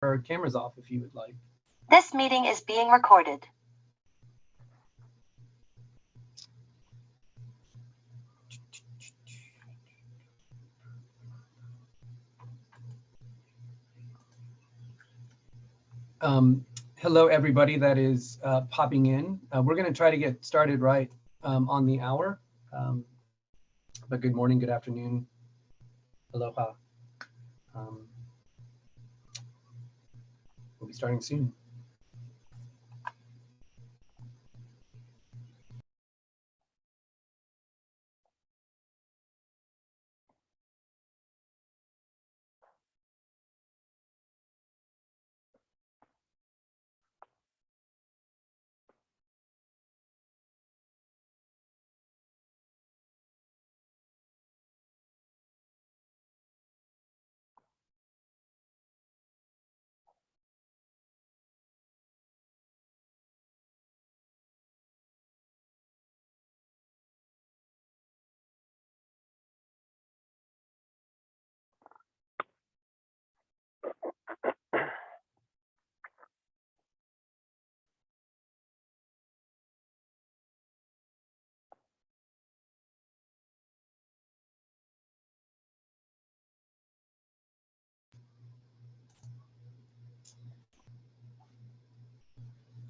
our cameras off if you would like. This meeting is being recorded. Hello, everybody that is popping in. We're going to try to get started right on the hour. But good morning, good afternoon, aloha. We'll be starting soon.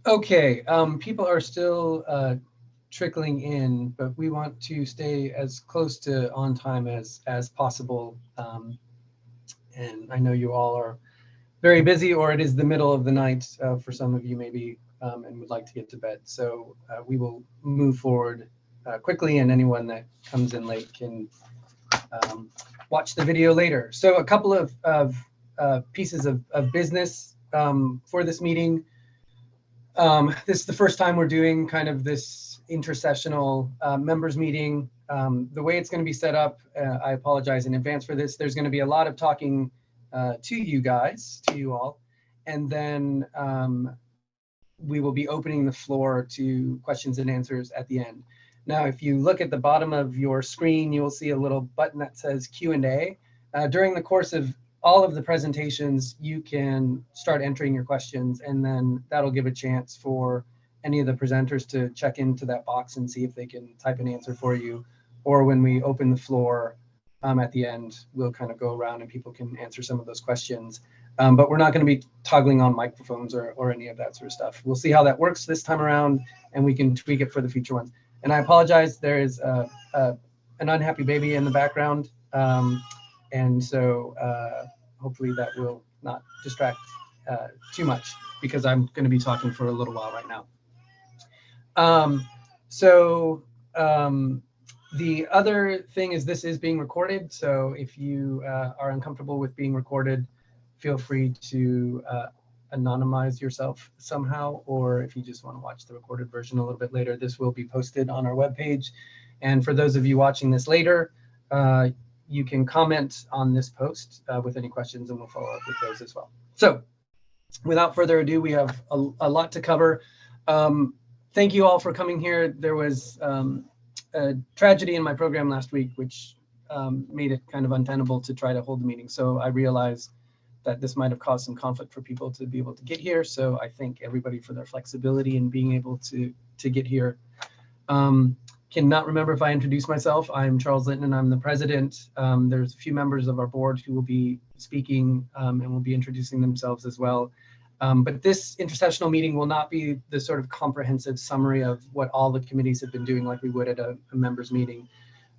Okay, people are still trickling in, but we want to stay as close to on time as possible. And I know you all are very busy, or it is the middle of the night for some of you maybe, and would like to get to bed. So we will move forward quickly, and anyone that comes in late can watch the video later. So a couple of pieces of business for this meeting. This is the first time we're doing kind of this intersessional members meeting. The way it's going to be set up, I apologize in advance for this. There's going to be a lot of talking to you guys, to you all, and then we will be opening the floor to questions and answers at the end. Now, if you look at the bottom of your screen, you will see a little button that says Q&A. During the course of all of the presentations, you can start entering your questions, and then that'll give a chance for any of the presenters to check into that box and see if they can type an answer for you. Or when we open the floor at the end, we'll kind of go around and people can answer some of those questions. But we're not going to be toggling on microphones or any of that sort of stuff. We'll see how that works this time around, and we can tweak it for the future ones. And I apologize, there is an unhappy baby in the background. And so hopefully that will not distract too much, because I'm going to be talking for a little while right now. The other thing is this is being recorded. So if you are uncomfortable with being recorded, feel free to anonymize yourself somehow, or if you just want to watch the recorded version a little bit later, this will be posted on our webpage. And for those of you watching this later, you can comment on this post with any questions, and we'll follow up with those as well. So without further ado, we have a lot to cover. Thank you all for coming here. There was a tragedy in my program last week, which made it kind of untenable to try to hold the meeting. So I realized that this might have caused some conflict for people to be able to get here. So I thank everybody for their flexibility in being able to get here. Cannot remember if I introduced myself. I'm Charles Littnan. I'm the president. There's a few members of our board who will be speaking and will be introducing themselves as well. But this intersessional meeting will not be the sort of comprehensive summary of what all the committees have been doing like we would at a members meeting.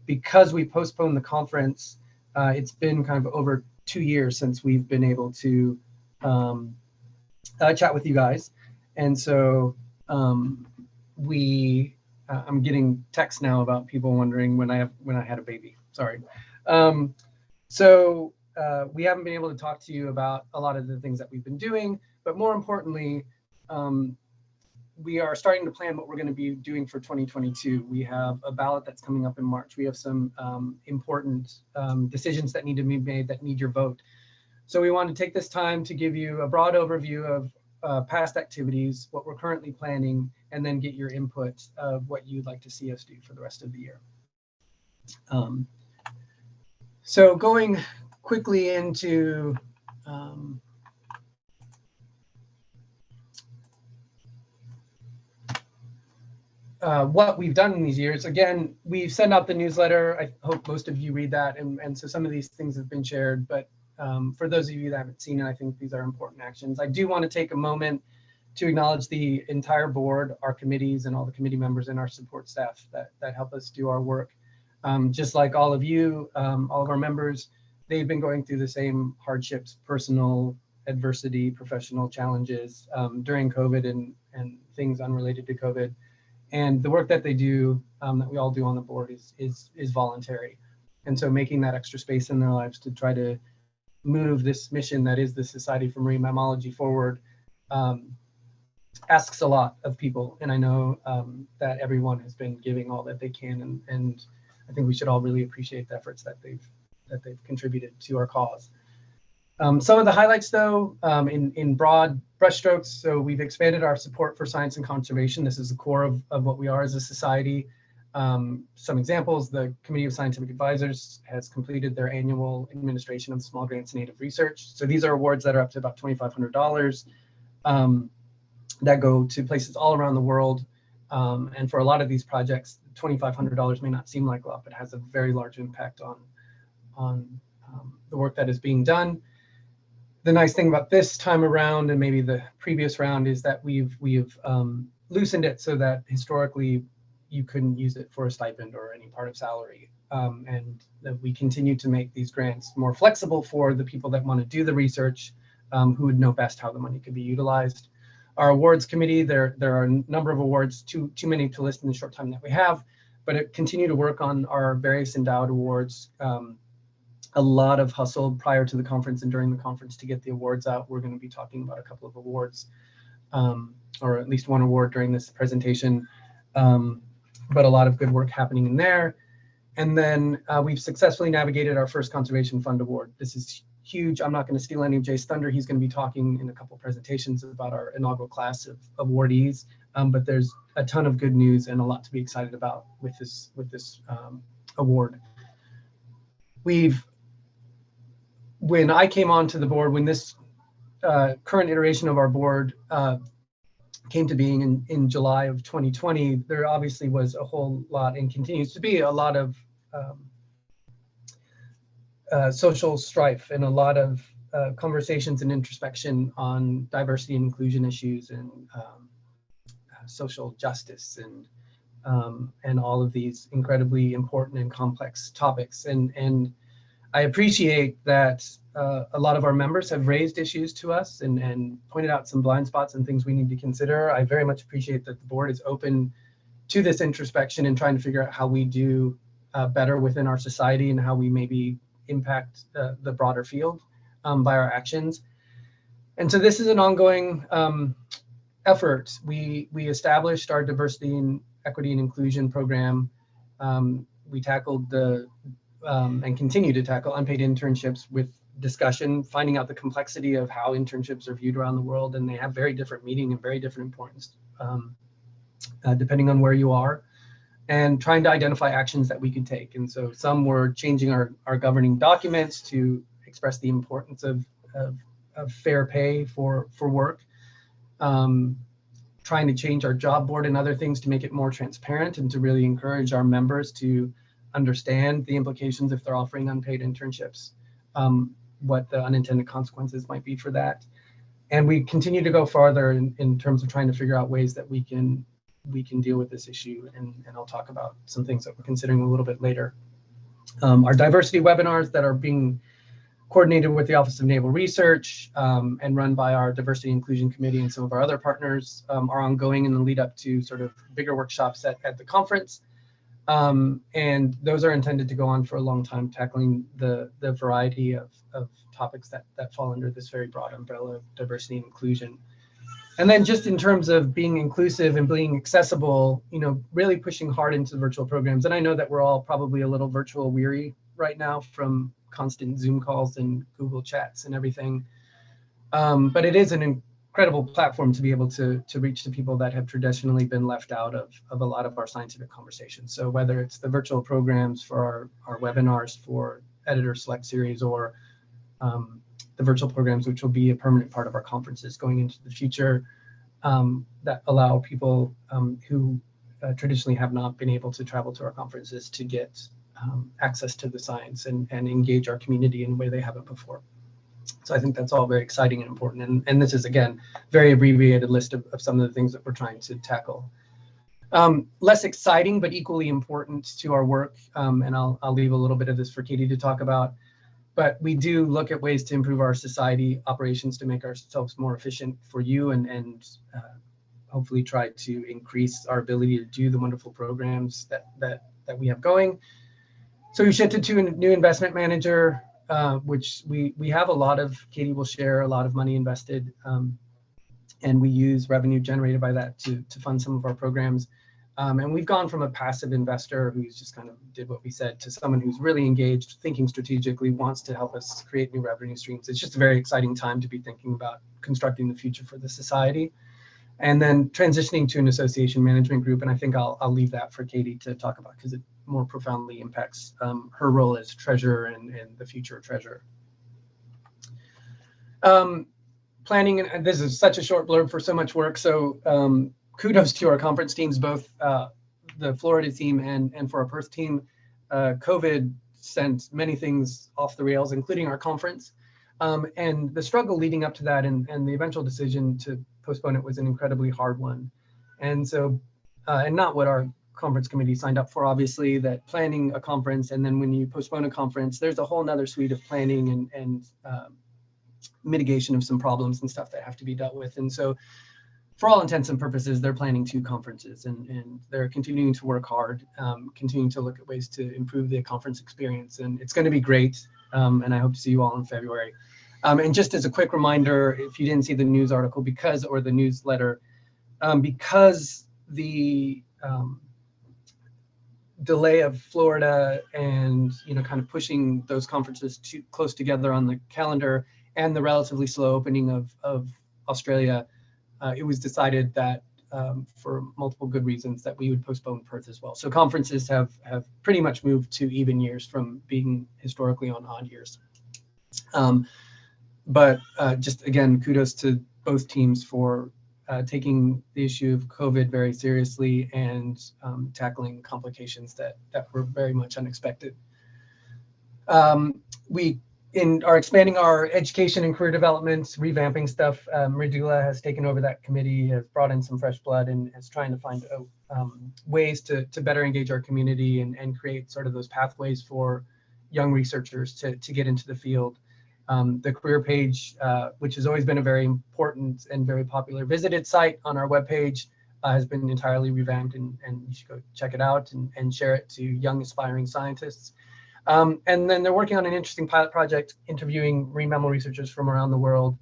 Because we postponed the conference, it's been kind of over 2 years since we've been able to chat with you guys. And so I'm getting texts now about people wondering when I had a baby. Sorry. So we haven't been able to talk to you about a lot of the things that we've been doing, but more importantly, we are starting to plan what we're going to be doing for 2022. We have a ballot that's coming up in March. We have some important decisions that need to be made that need your vote. So we want to take this time to give you a broad overview of past activities, what we're currently planning, and then get your input of what you'd like to see us do for the rest of the year. So going quickly into what we've done in these years. Again, we've sent out the newsletter. I hope most of you read that, and so some of these things have been shared, but for those of you that haven't seen it, I think these are important actions. I do want to take a moment to acknowledge the entire board, our committees, and all the committee members and our support staff that help us do our work. Just like all of you, all of our members, they've been going through the same hardships, personal adversity, professional challenges during COVID and things unrelated to COVID. And the work that they do, that we all do on the board, is voluntary. And so making that extra space in their lives to try to move this mission that is the Society for Marine Mammalogy forward asks a lot of people. And I know that everyone has been giving all that they can, and I think we should all really appreciate the efforts that they've contributed to our cause. Some of the highlights, though, in broad brushstrokes. So we've expanded our support for science and conservation. This is the core of what we are as a society. Some examples: the Committee of Scientific Advisors has completed their annual administration of small grants in native research. So these are awards that are up to about $2,500 that go to places all around the world. And for a lot of these projects, $2,500 may not seem like a lot, but has a very large impact on the work that is being done. The nice thing about this time around, and maybe the previous round, is that we've loosened it so that historically you couldn't use it for a stipend or any part of salary, and that we continue to make these grants more flexible for the people that want to do the research, who would know best how the money could be utilized. Our awards committee, there are a number of awards, too many to list in the short time that we have, but it continue to work on our various endowed awards. A lot of hustle prior to the conference and during the conference to get the awards out. We're going to be talking about a couple of awards, or at least one award during this presentation, but a lot of good work happening in there. And then we've successfully navigated our first Conservation Fund Award. This is huge. I'm not going to steal any of Jay's thunder. He's going to be talking in a couple of presentations about our inaugural class of awardees, but there's a ton of good news and a lot to be excited about with this award. When I came onto the board, when this current iteration of our board came to being in July of 2020, there obviously was a whole lot, and continues to be a lot of social strife and a lot of conversations and introspection on diversity and inclusion issues and social justice and all of these incredibly important and complex topics. And I appreciate that a lot of our members have raised issues to us and pointed out some blind spots and things we need to consider. I very much appreciate that the board is open to this introspection and trying to figure out how we do better within our society and how we maybe impact the broader field by our actions. And so this is an ongoing effort. We established our diversity and equity and inclusion program. We tackled and continue to tackle unpaid internships with discussion, finding out the complexity of how internships are viewed around the world, and they have very different meaning and very different importance depending on where you are, and trying to identify actions that we could take. And so some were changing our governing documents to express the importance of fair pay for work, trying to change our job board and other things to make it more transparent and to really encourage our members to understand the implications if they're offering unpaid internships, what the unintended consequences might be for that. And we continue to go farther in terms of trying to figure out ways that we can deal with this issue. And I'll talk about some things that we're considering a little bit later. Our diversity webinars that are being coordinated with the Office of Naval Research and run by our Diversity and Inclusion Committee and some of our other partners are ongoing in the lead up to sort of bigger workshops at the conference. And those are intended to go on for a long time, tackling the variety of topics that fall under this very broad umbrella of diversity and inclusion. And then just in terms of being inclusive and being accessible, really pushing hard into virtual programs. And I know that we're all probably a little virtual weary right now from constant Zoom calls and Google Chats and everything. But it is an incredible platform to be able to reach the people that have traditionally been left out of a lot of our scientific conversations. So whether it's the virtual programs for our webinars for Editor Select Series, or the virtual programs, which will be a permanent part of our conferences going into the future, that allow people who traditionally have not been able to travel to our conferences to get access to the science and engage our community in a way they haven't before. So I think that's all very exciting and important. And this is, again, very abbreviated list of some of the things that we're trying to tackle. Less exciting, but equally important to our work. And I'll leave a little bit of this for Katie to talk about. But we do look at ways to improve our society operations to make ourselves more efficient for you and hopefully try to increase our ability to do the wonderful programs that we have going. So we shifted to a new investment manager, which we have a lot of. Katie will share a lot of money invested, and we use revenue generated by that to fund some of our programs. And we've gone from a passive investor who's just kind of did what we said to someone who's really engaged, thinking strategically, wants to help us create new revenue streams. It's just a very exciting time to be thinking about constructing the future for the society. And then transitioning to an association management group. And I think I'll leave that for Katie to talk about because it more profoundly impacts her role as treasurer and the future treasurer. Planning, and this is such a short blurb for so much work. So kudos to our conference teams, both the Florida team and for our Perth team. COVID sent many things off the rails, including our conference. And the struggle leading up to that and the eventual decision to postpone it was an incredibly hard one. And so, and not what our conference committee signed up for, obviously, that planning a conference, and then when you postpone a conference, there's a whole nother suite of planning and mitigation of some problems and stuff that have to be dealt with. And so for all intents and purposes, they're planning 2 conferences and they're continuing to work hard, continuing to look at ways to improve the conference experience. And it's going to be great. And I hope to see you all in February. And just as a quick reminder, if you didn't see the news article or the newsletter, because the delay of Florida and kind of pushing those conferences too close together on the calendar and the relatively slow opening of Australia, it was decided that for multiple good reasons that we would postpone Perth as well. So conferences have pretty much moved to even years from being historically on odd years. But just again, kudos to both teams for taking the issue of COVID very seriously and tackling complications that were very much unexpected. We are expanding our education and career development, revamping stuff. Radula has taken over that committee, has brought in some fresh blood, and is trying to find ways to better engage our community and create sort of those pathways for young researchers to get into the field. The career page, which has always been a very important and very popular visited site on our webpage, has been entirely revamped, and you should go check it out and share it to young aspiring scientists. And then they're working on an interesting pilot project, interviewing marine mammal researchers from around the world,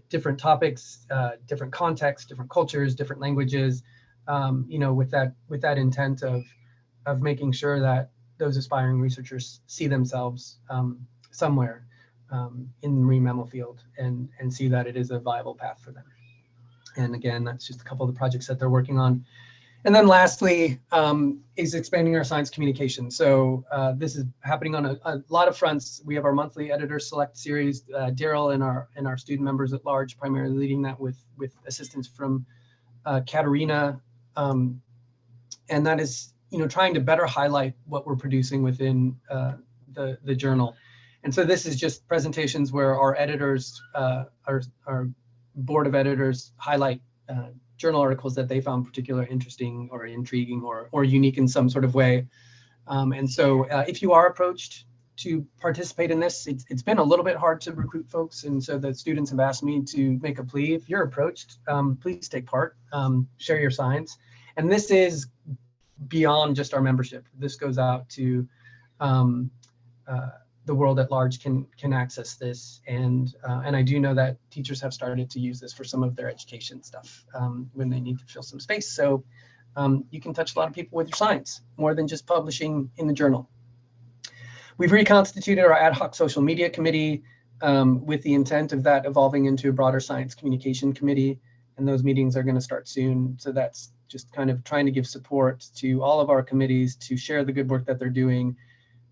different topics, different contexts, different cultures, different languages, with that intent of making sure that those aspiring researchers see themselves somewhere in the marine mammal field and see that it is a viable path for them. And again, that's just a couple of the projects that they're working on. And then lastly is expanding our science communication. So this is happening on a lot of fronts. We have our monthly editor select series, Daryl and our student members at large, primarily leading that with assistance from Katerina. And that is, trying to better highlight what we're producing within the journal. And so this is just presentations where our editors, our board of editors highlight journal articles that they found particularly interesting or intriguing or unique in some sort of way. And so if you are approached to participate in this, it's been a little bit hard to recruit folks. And so the students have asked me to make a plea. If you're approached, please take part, share your science. And this is beyond just our membership. This goes out to the world at large can access this, and I do know that teachers have started to use this for some of their education stuff when they need to fill some space. So you can touch a lot of people with your science, more than just publishing in the journal. We've reconstituted our ad hoc social media committee with the intent of that evolving into a broader science communication committee, and those meetings are going to start soon. So that's just kind of trying to give support to all of our committees to share the good work that they're doing,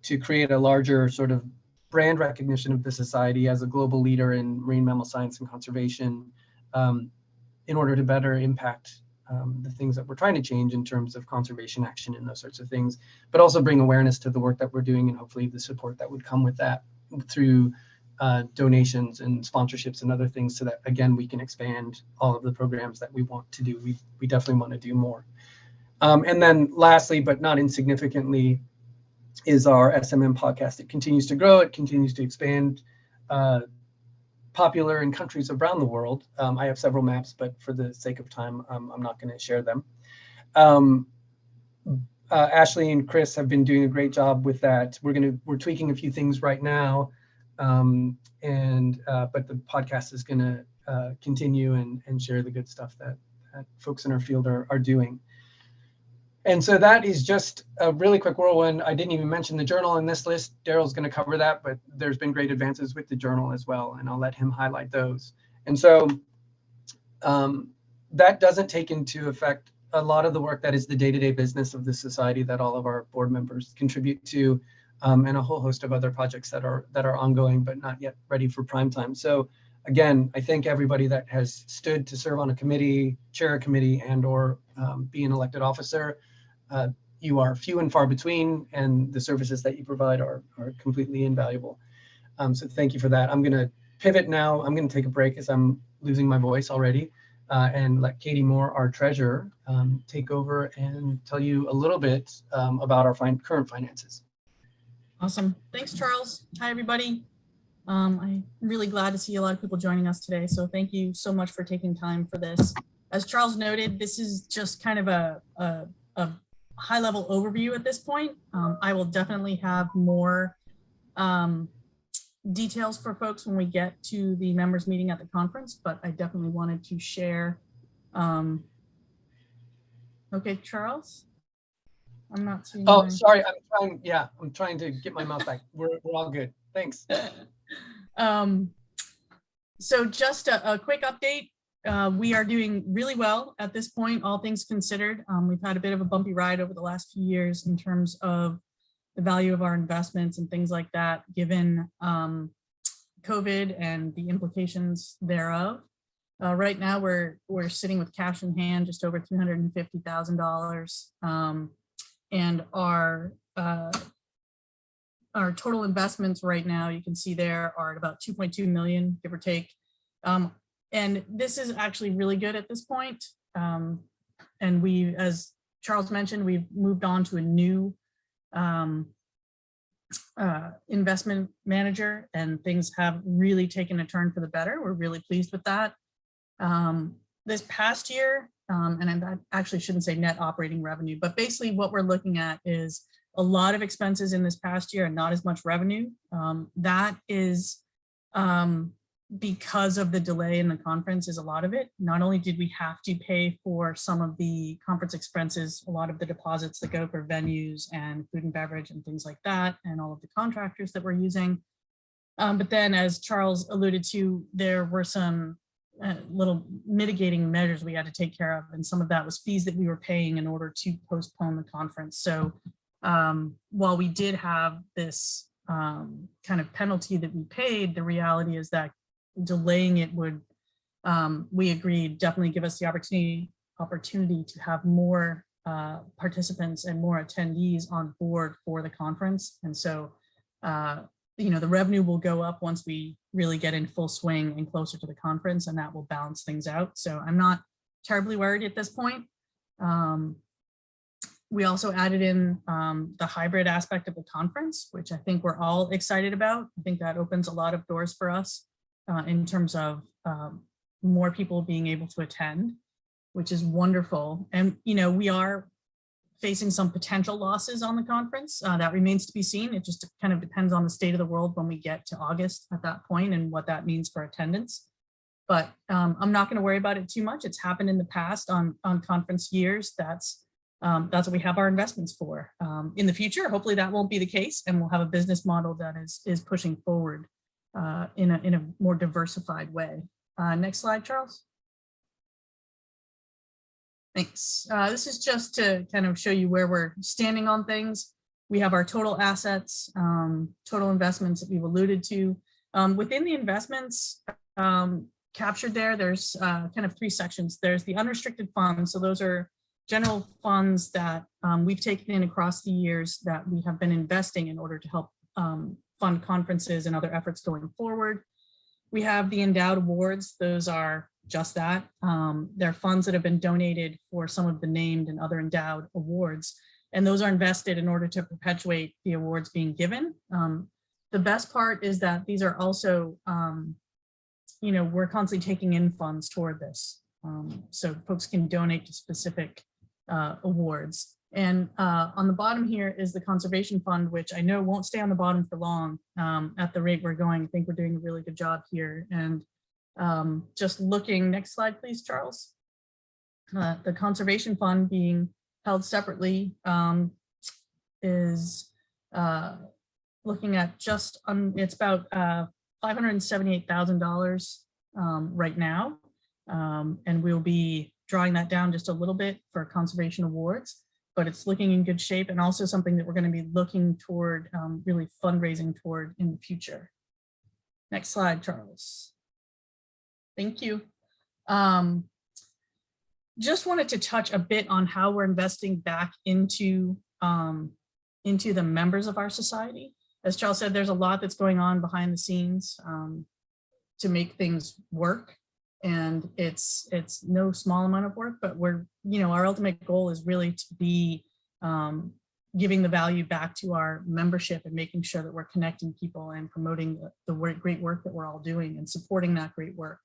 to create a larger sort of brand recognition of the society as a global leader in marine mammal science and conservation, in order to better impact the things that we're trying to change in terms of conservation action and those sorts of things, but also bring awareness to the work that we're doing and hopefully the support that would come with that through donations and sponsorships and other things, so that again we can expand all of the programs that we want to do. We definitely want to do more. And then lastly, but not insignificantly, is our SMM podcast. It continues to grow, it continues to expand, popular in countries around the world. I have several maps, but for the sake of time, I'm not going to share them. Ashley and Chris have been doing a great job with that. We're tweaking a few things right now, but the podcast is going to continue and share the good stuff that folks in our field are doing. And so that is just a really quick whirlwind. I didn't even mention the journal in this list. Daryl's going to cover that, but there's been great advances with the journal as well, and I'll let him highlight those. And so that doesn't take into effect a lot of the work that is the day-to-day business of the society that all of our board members contribute to, and a whole host of other projects that are ongoing but not yet ready for prime time. So again, I thank everybody that has stood to serve on a committee, chair a committee, and or be an elected officer. You are few and far between, and the services that you provide are completely invaluable. So thank you for that. I'm going to pivot now. I'm going to take a break as I'm losing my voice already, and let Katie Moore, our treasurer, take over and tell you a little bit about our current finances. Awesome. Thanks, Charles. Hi, everybody. I'm really glad to see a lot of people joining us today. So thank you so much for taking time for this. As Charles noted, this is just kind of a high-level overview at this point. I will definitely have more details for folks when we get to the members meeting at the conference, but I definitely wanted to share. Okay, Charles, I'm not seeing. Oh, sorry, I'm trying to get my mouse back. We're all good. Thanks. So just a quick update. We are doing really well at this point, all things considered. We've had a bit of a bumpy ride over the last few years in terms of the value of our investments and things like that, given COVID and the implications thereof. Right now, we're sitting with cash in hand, just over $350,000, and our total investments right now, you can see there, are at about 2.2 million, give or take. And this is actually really good at this point. And we, as Charles mentioned, we've moved on to a new investment manager, and things have really taken a turn for the better. We're really pleased with that. This past year, and I actually shouldn't say net operating revenue, but basically what we're looking at is a lot of expenses in this past year and not as much revenue. That is because of the delay in the conference is a lot of it. Not only did we have to pay for some of the conference expenses, a lot of the deposits that go for venues and food and beverage and things like that, and all of the contractors that we're using. But then, as Charles alluded to, there were some little mitigating measures we had to take care of. And some of that was fees that we were paying in order to postpone the conference. So while we did have this kind of penalty that we paid, the reality is that delaying it would, we agreed, definitely give us the opportunity to have more participants and more attendees on board for the conference. And so, you know, the revenue will go up once we really get in full swing and closer to the conference, and that will balance things out. So I'm not terribly worried at this point. We also added in the hybrid aspect of the conference, which I think we're all excited about. I think that opens a lot of doors for us in terms of more people being able to attend, which is wonderful. And, you know, we are facing some potential losses on the conference. That remains to be seen. It just kind of depends on the state of the world when we get to August at that point and what that means for attendance. But I'm not going to worry about it too much. It's happened in the past on conference years. That's what we have our investments for. In the future, hopefully that won't be the case, and we'll have a business model that is pushing forward in a more diversified way. Next slide, Charles. Thanks. This is just to kind of show you where we're standing on things. We have our total assets, total investments that we've alluded to. Within the investments, captured there. There's kind of three sections. There's the unrestricted funds. So those are general funds that we've taken in across the years that we have been investing in order to help fund conferences and other efforts going forward. We have the endowed awards. Those are just that. They're funds that have been donated for some of the named and other endowed awards. And those are invested in order to perpetuate the awards being given. The best part is that these are also, we're constantly taking in funds toward this. So folks can donate to specific awards. And on the bottom here is the conservation fund, which I know won't stay on the bottom for long at the rate we're going. I think we're doing a really good job here. And just looking, next slide, please, Charles. The conservation fund being held separately is looking at just, it's about $578,000 right now. And we'll be drawing that down just a little bit for conservation awards, but it's looking in good shape and also something that we're going to be looking toward, really fundraising toward in the future. Next slide, Charles. Thank you. Just wanted to touch a bit on how we're investing back into the members of our society. As Charles said, there's a lot that's going on behind the scenes to make things work. And it's no small amount of work, but we're, our ultimate goal is really to be giving the value back to our membership and making sure that we're connecting people and promoting the great work that we're all doing and supporting that great work.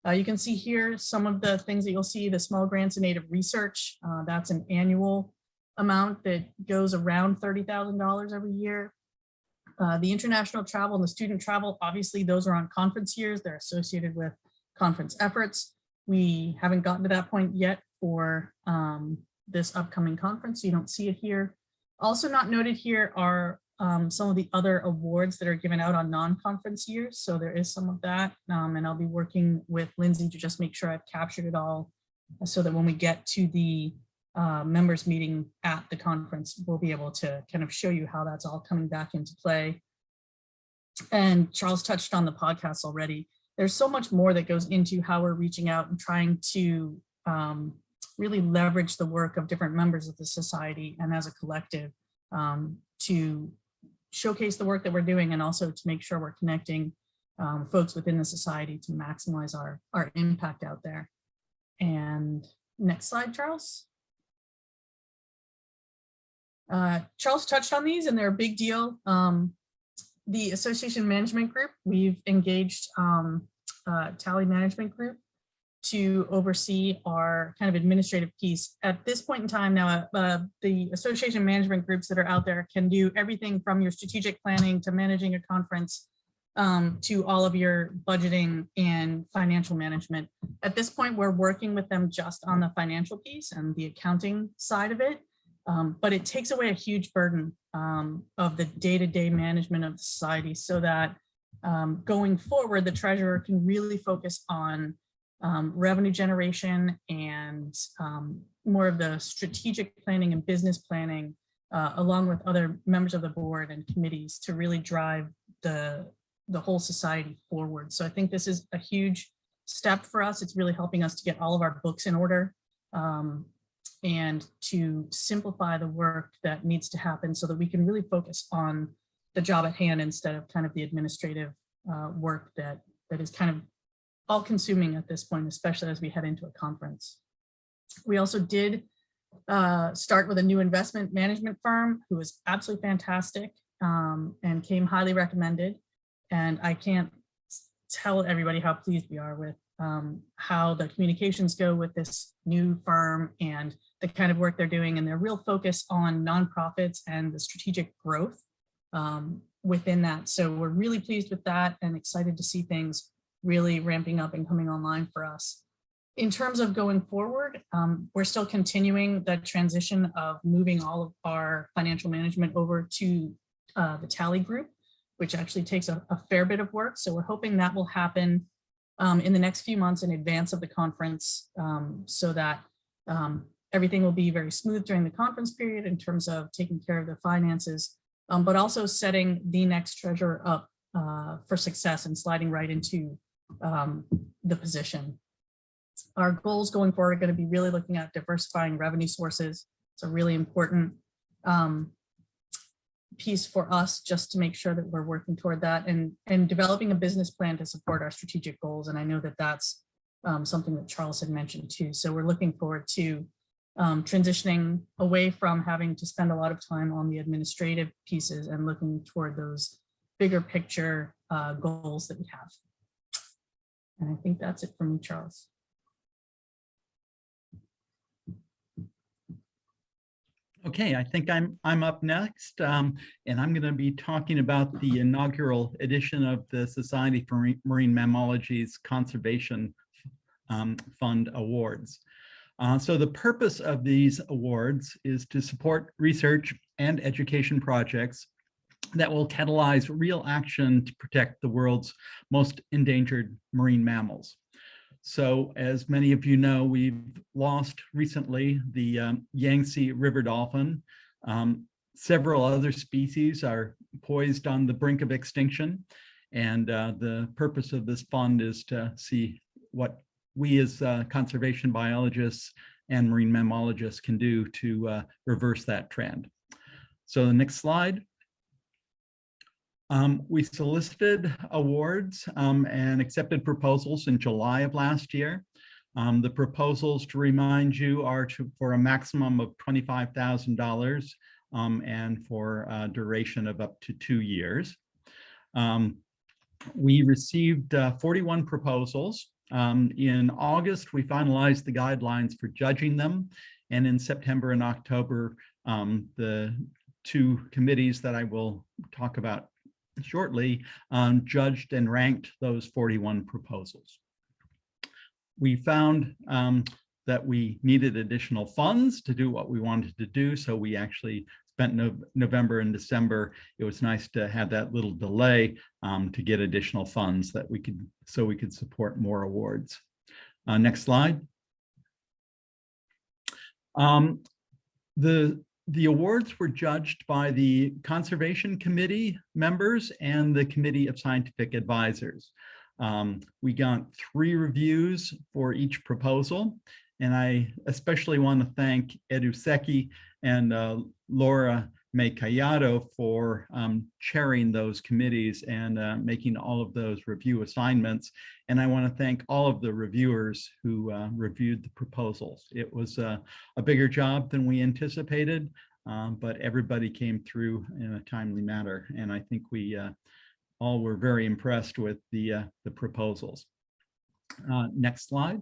You can see here some of the things that you'll see, the small grants and native research. That's an annual amount that goes around $30,000 every year. The international travel and the student travel, obviously those are on conference years. They're associated with conference efforts. We haven't gotten to that point yet for this upcoming conference. So you don't see it here. Also not noted here are some of the other awards that are given out on non-conference years. So there is some of that. And I'll be working with Lindsay to just make sure I've captured it all so that when we get to the members meeting at the conference, we'll be able to kind of show you how that's all coming back into play. And Charles touched on the podcast already. There's so much more that goes into how we're reaching out and trying to really leverage the work of different members of the society and as a collective to showcase the work that we're doing and also to make sure we're connecting folks within the society to maximize our impact out there. And next slide, Charles. Charles touched on these and they're a big deal. The Association Management Group, we've engaged Tally Management Group to oversee our kind of administrative piece. At this point in time now, the association management groups that are out there can do everything from your strategic planning to managing a conference to all of your budgeting and financial management. At this point, we're working with them just on the financial piece and the accounting side of it. But it takes away a huge burden of the day-to-day management of the society so that going forward, the treasurer can really focus on revenue generation and more of the strategic planning and business planning along with other members of the board and committees to really drive the whole society forward. So I think this is a huge step for us. It's really helping us to get all of our books in order and to simplify the work that needs to happen so that we can really focus on the job at hand instead of kind of the administrative work that is kind of all consuming at this point, especially as we head into a conference. We also did start with a new investment management firm who was absolutely fantastic and came highly recommended. And I can't tell everybody how pleased we are with how the communications go with this new firm and the kind of work they're doing and their real focus on nonprofits and the strategic growth within that. So we're really pleased with that and excited to see things really ramping up and coming online for us. In terms of going forward, we're still continuing the transition of moving all of our financial management over to the Tally group, which actually takes a fair bit of work. So we're hoping that will happen in the next few months in advance of the conference so that everything will be very smooth during the conference period in terms of taking care of the finances, but also setting the next treasurer up for success and sliding right into the position. Our goals going forward are going to be really looking at diversifying revenue sources. It's a really important piece for us, just to make sure that we're working toward that, and developing a business plan to support our strategic goals. And I know that that's something that Charles had mentioned too. So we're looking forward to transitioning away from having to spend a lot of time on the administrative pieces and looking toward those bigger picture goals that we have. And I think that's it for me, Charles. Okay, I think I'm up next, and I'm going to be talking about the inaugural edition of the Society for Marine Mammalogy's Conservation Fund Awards. So the purpose of these awards is to support research and education projects that will catalyze real action to protect the world's most endangered marine mammals. So as many of you know, we've lost recently the Yangtze river dolphin. Several other species are poised on the brink of extinction. And the purpose of this fund is to see what we as conservation biologists and marine mammalogists can do to reverse that trend. So the next slide. We solicited awards and accepted proposals in July of last year. The proposals, to remind you, are for a maximum of $25,000 and for a duration of up to 2 years. We received 41 proposals. In August, we finalized the guidelines for judging them. And in September and October, the 2 committees that I will talk about shortly judged and ranked those 41 proposals. We found that we needed additional funds to do what we wanted to do, so we actually spent November and December. It was nice to have that little delay to get additional funds that we could support more awards. Next slide. The awards were judged by the Conservation Committee members and the Committee of Scientific Advisors. We got 3 reviews for each proposal, and I especially want to thank Edu Seki and Laura May Callado for chairing those committees and making all of those review assignments. And I want to thank all of the reviewers who reviewed the proposals. It was a bigger job than we anticipated, but everybody came through in a timely manner. And I think we all were very impressed with the proposals. Next slide.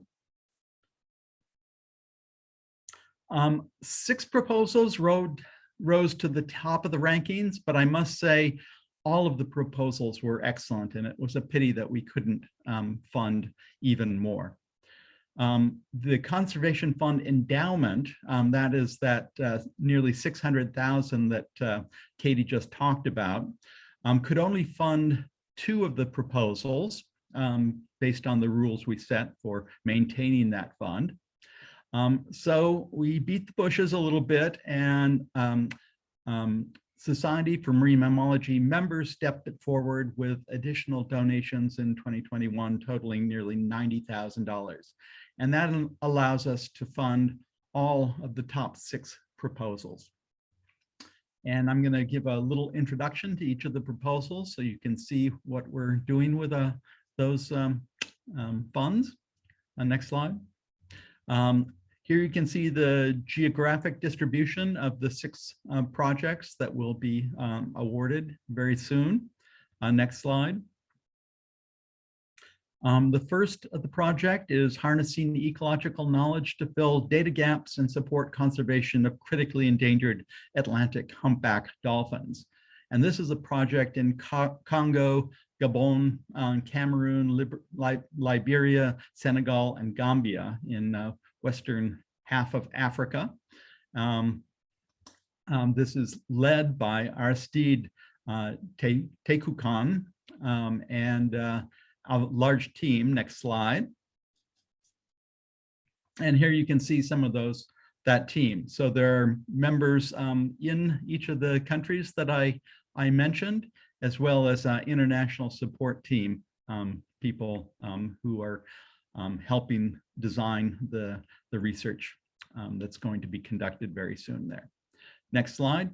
6 proposals rose to the top of the rankings, but I must say all of the proposals were excellent, and it was a pity that we couldn't fund even more. The Conservation Fund endowment, that is that nearly $600,000 that Katie just talked about, could only fund 2 of the proposals based on the rules we set for maintaining that fund. So we beat the bushes a little bit, and Society for Marine Mammalogy members stepped forward with additional donations in 2021 totaling nearly $90,000. And that allows us to fund all of the top 6 proposals. And I'm going to give a little introduction to each of the proposals so you can see what we're doing with those funds. Next slide. Here you can see the geographic distribution of the 6 projects that will be awarded very soon. Next slide. The first of the project is harnessing the ecological knowledge to fill data gaps and support conservation of critically endangered Atlantic humpback dolphins. And this is a project in Congo, Gabon, Cameroon, Liberia, Senegal, and Gambia in western half of Africa. This is led by Aristide Tekukan and a large team. Next slide. And here you can see some of that team. So there are members in each of the countries that I mentioned, as well as an international support team people who are helping design the research that's going to be conducted very soon there. Next slide.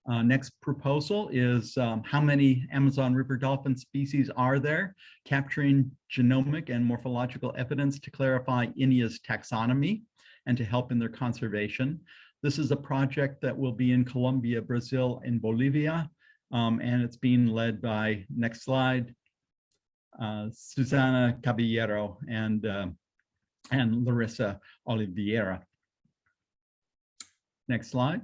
Next proposal is how many Amazon river dolphin species are there, capturing genomic and morphological evidence to clarify INEA's taxonomy and to help in their conservation. This is a project that will be in Colombia, Brazil, and Bolivia, and it's being led by, next slide, Susana Caballero and Larissa Oliveira. Next slide.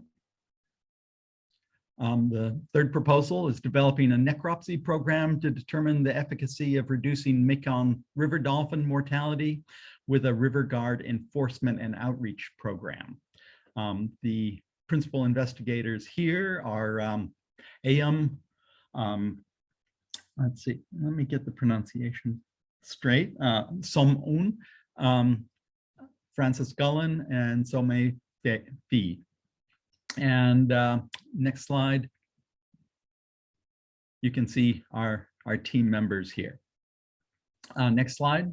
The third proposal is developing a necropsy program to determine the efficacy of reducing Mekong River dolphin mortality with a river guard enforcement and outreach program. The principal investigators here are let's see, let me get the pronunciation straight, Som Un, Francis Gullen, and Some Phi. And next slide, you can see our team members here. Next slide.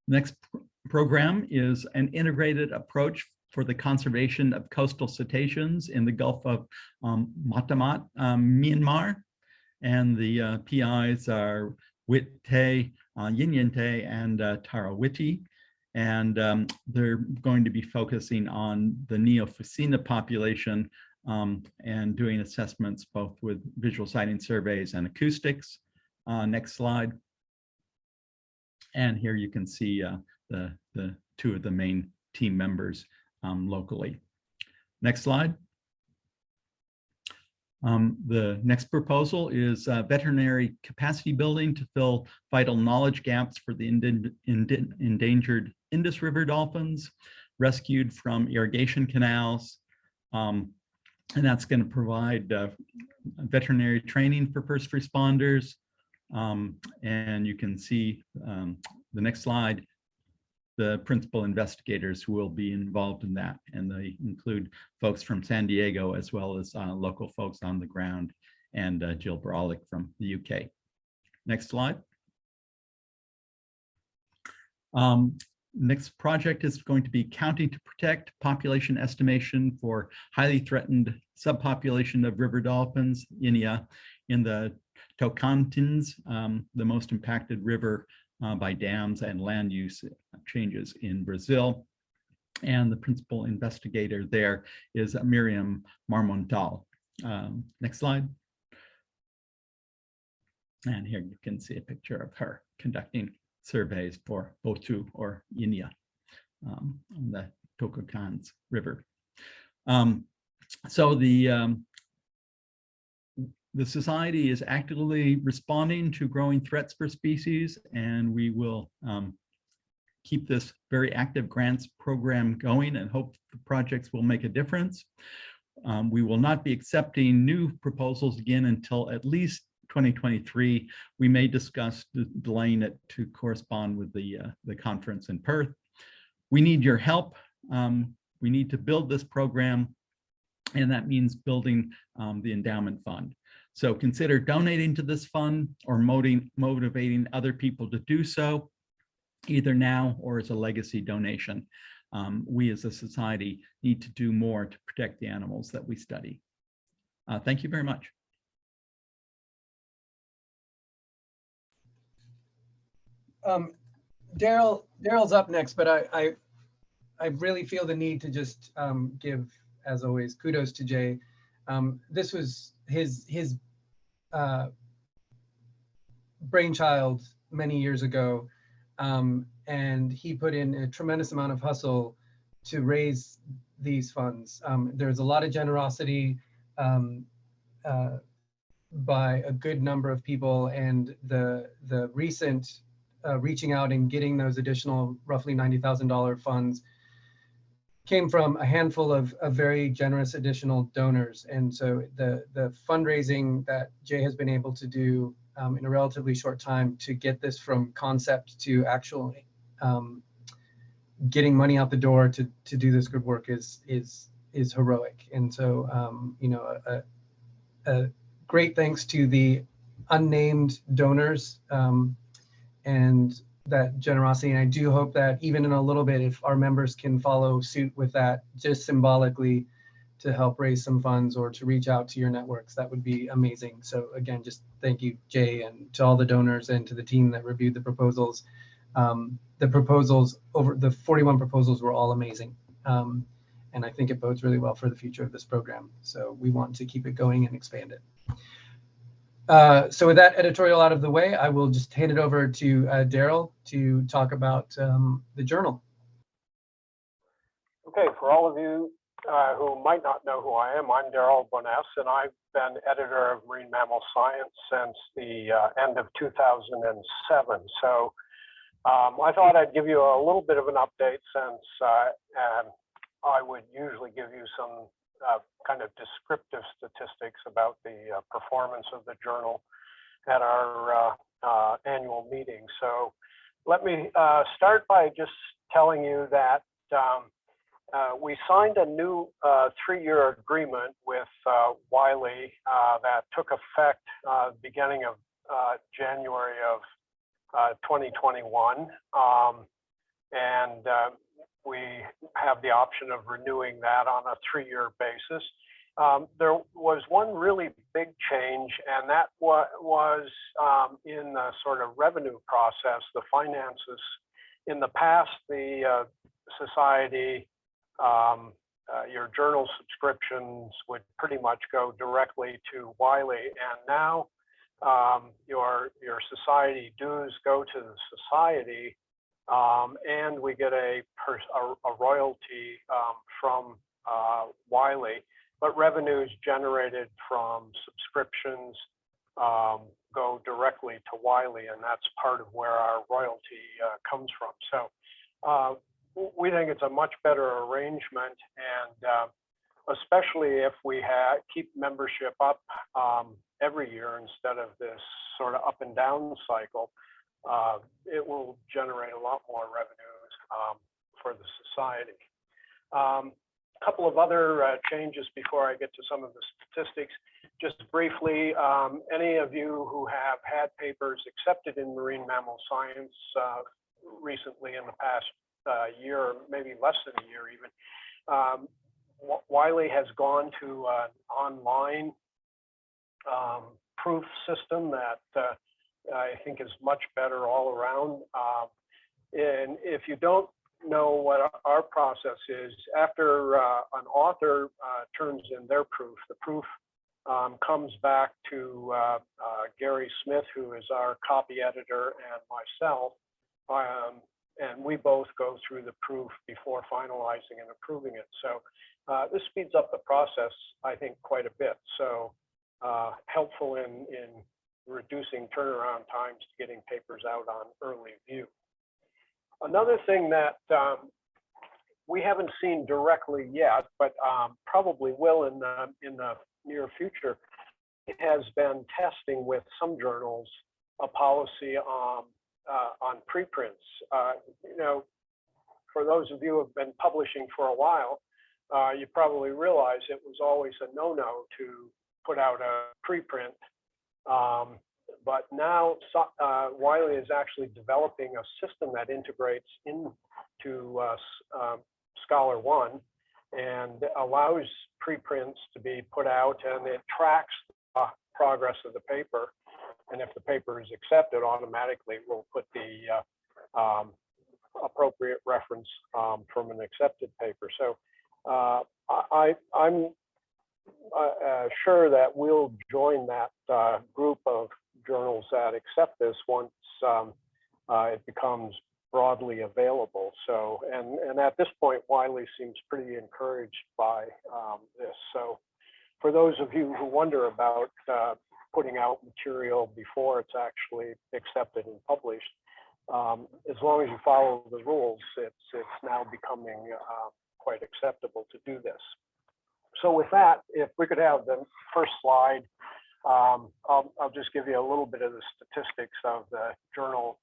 Next program is an integrated approach for the conservation of coastal cetaceans in the Gulf of Matamat, Myanmar. And the PIs are Wit Tay, Yin Yin Tay, and Tara Witty. And they're going to be focusing on the Neophycina population and doing assessments both with visual sighting surveys and acoustics. Next slide. And here you can see the two of the main team members locally. Next slide. The next proposal is veterinary capacity building to fill vital knowledge gaps for the endangered Indus River dolphins rescued from irrigation canals. And that's going to provide veterinary training for first responders. And you can see the next slide, the principal investigators who will be involved in that. And they include folks from San Diego, as well as local folks on the ground, and Jill Brolick from the UK. Next slide. Next project is going to be Counting to Protect population estimation for highly threatened subpopulation of river dolphins, INEA, in the Tocantins, the most impacted river by dams and land use changes in Brazil. And the principal investigator there is Miriam Marmontal. Next slide. And here you can see a picture of her conducting surveys for Botu or INEA on the Tocantins River. So the society is actively responding to growing threats for species, and we will keep this very active grants program going and hope the projects will make a difference. We will not be accepting new proposals again until at least 2023. We may discuss delaying it to correspond with the conference in Perth. We need your help. We need to build this program, and that means building the endowment fund. So consider donating to this fund or motivating other people to do so, either now or as a legacy donation. We as a society need to do more to protect the animals that we study. Thank you very much. Daryl's up next, but I really feel the need to just give, as always, kudos to Jay. This was his brainchild many years ago, and he put in a tremendous amount of hustle to raise these funds. There's a lot of generosity by a good number of people, and the recent reaching out and getting those additional roughly $90,000 funds came from a handful of very generous additional donors. And so the fundraising that Jay has been able to do in a relatively short time to get this from concept to actually getting money out the door to do this good work is heroic. And so, you know, a great thanks to the unnamed donors and that generosity. And I do hope that even in a little bit, if our members can follow suit with that, just symbolically to help raise some funds or to reach out to your networks, that would be amazing. So again, just thank you, Jay, and to all the donors and to the team that reviewed the proposals. The proposals, over the 41 proposals, were all amazing. And I think it bodes really well for the future of this program. So we want to keep it going and expand it. So with that editorial out of the way, I will just hand it over to Daryl to talk about the journal. Okay, for all of you who might not know who I am, I'm Daryl Boness, and I've been editor of Marine Mammal Science since the end of 2007. So I thought I'd give you a little bit of an update since I would usually give you some kind of descriptive statistics about the performance of the journal at our annual meeting. So let me start by just telling you that we signed a new 3-year agreement with Wiley that took effect beginning of January of 2021. And we have the option of renewing that on a 3-year basis. There was one really big change, and that was in the sort of revenue process, the finances. In the past, the society, your journal subscriptions would pretty much go directly to Wiley, and now your society dues go to the society. And we get a royalty from Wiley, but revenues generated from subscriptions go directly to Wiley, and that's part of where our royalty comes from. So we think it's a much better arrangement, and especially if we keep membership up every year instead of this sort of up and down cycle. It will generate a lot more revenues for the society. A couple of other changes before I get to some of the statistics. Just briefly, any of you who have had papers accepted in Marine Mammal Science recently in the past year, or maybe less than a year even, Wiley has gone to an online proof system that I think is much better all around. And if you don't know what our process is, after an author turns in their proof, the proof comes back to Gary Smith, who is our copy editor, and myself. And we both go through the proof before finalizing and approving it. So this speeds up the process, I think, quite a bit. So helpful in reducing turnaround times to getting papers out on early view. Another thing that we haven't seen directly yet, but probably will in the near future, it has been testing with some journals a policy on preprints. You know, for those of you who have been publishing for a while, you probably realize it was always a no-no to put out a preprint. But now Wiley is actually developing a system that integrates into Scholar One and allows preprints to be put out, and it tracks the progress of the paper. And if the paper is accepted, automatically we'll put the appropriate reference from an accepted paper. So I'm sure that we'll join that group of journals that accept this once it becomes broadly available. So, and at this point, Wiley seems pretty encouraged by this. So for those of you who wonder about putting out material before it's actually accepted and published, as long as you follow the rules, it's now becoming quite acceptable to do this. So with that, if we could have the first slide, I'll just give you a little bit of the statistics of the journal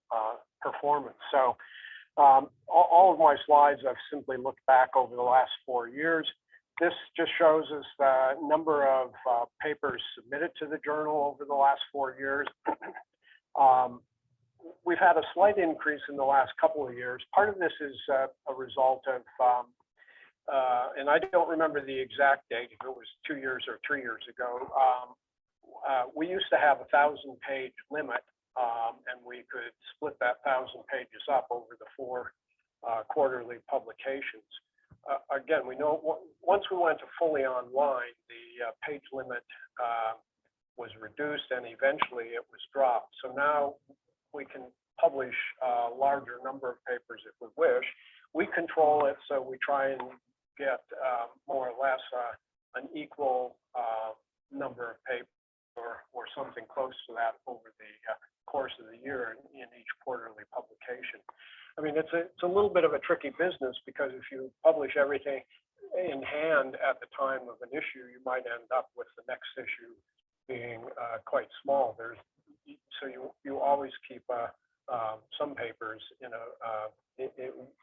performance. So all of my slides, I've simply looked back over the last 4 years. This just shows us the number of papers submitted to the journal over the last 4 years. We've had a slight increase in the last couple of years. Part of this is a result of, and I don't remember the exact date, if it was 2 years or 3 years ago. We used to have a 1,000-page limit, and we could split that 1,000 pages up over the 4 quarterly publications. Again, we know once we went to fully online, the page limit was reduced and eventually it was dropped. So now we can publish a larger number of papers if we wish. We control it, so we try and get more or less an equal number of papers or something close to that over the course of the year in each quarterly publication. I mean, it's a little bit of a tricky business, because if you publish everything in hand at the time of an issue, you might end up with the next issue being quite small. So you always keep some papers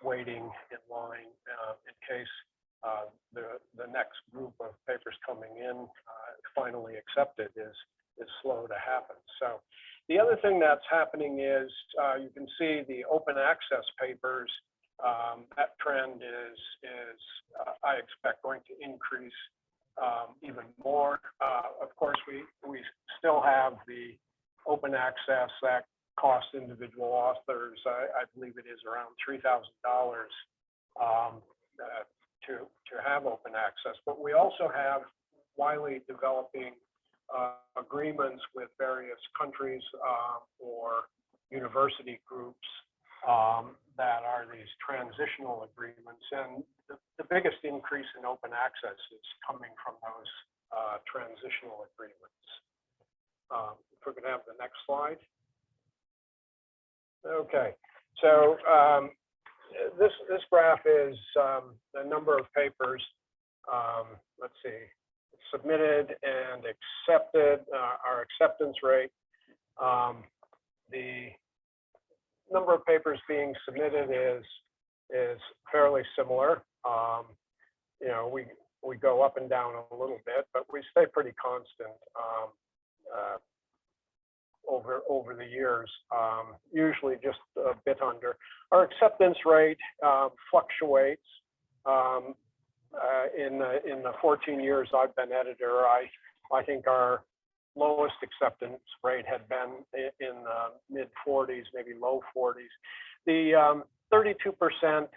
waiting in line in case the next group of papers coming in finally accepted is slow to happen. So the other thing that's happening is you can see the open access papers. That trend is I expect going to increase even more. Of course, we still have the open access that costs individual authors, I believe it is around $3,000 to have open access. But we also have widely developing agreements with various countries or university groups that are these transitional agreements. And the biggest increase in open access is coming from those transitional agreements. If we could have the next slide. Okay, so this graph is the number of papers, let's see, submitted and accepted, our acceptance rate. The number of papers being submitted is fairly similar. You know, we go up and down a little bit, but we stay pretty constant over the years, usually just a bit under. Our acceptance rate fluctuates. In the 14 years I've been editor, I think our lowest acceptance rate had been in the mid 40s, maybe low 40s. The 32%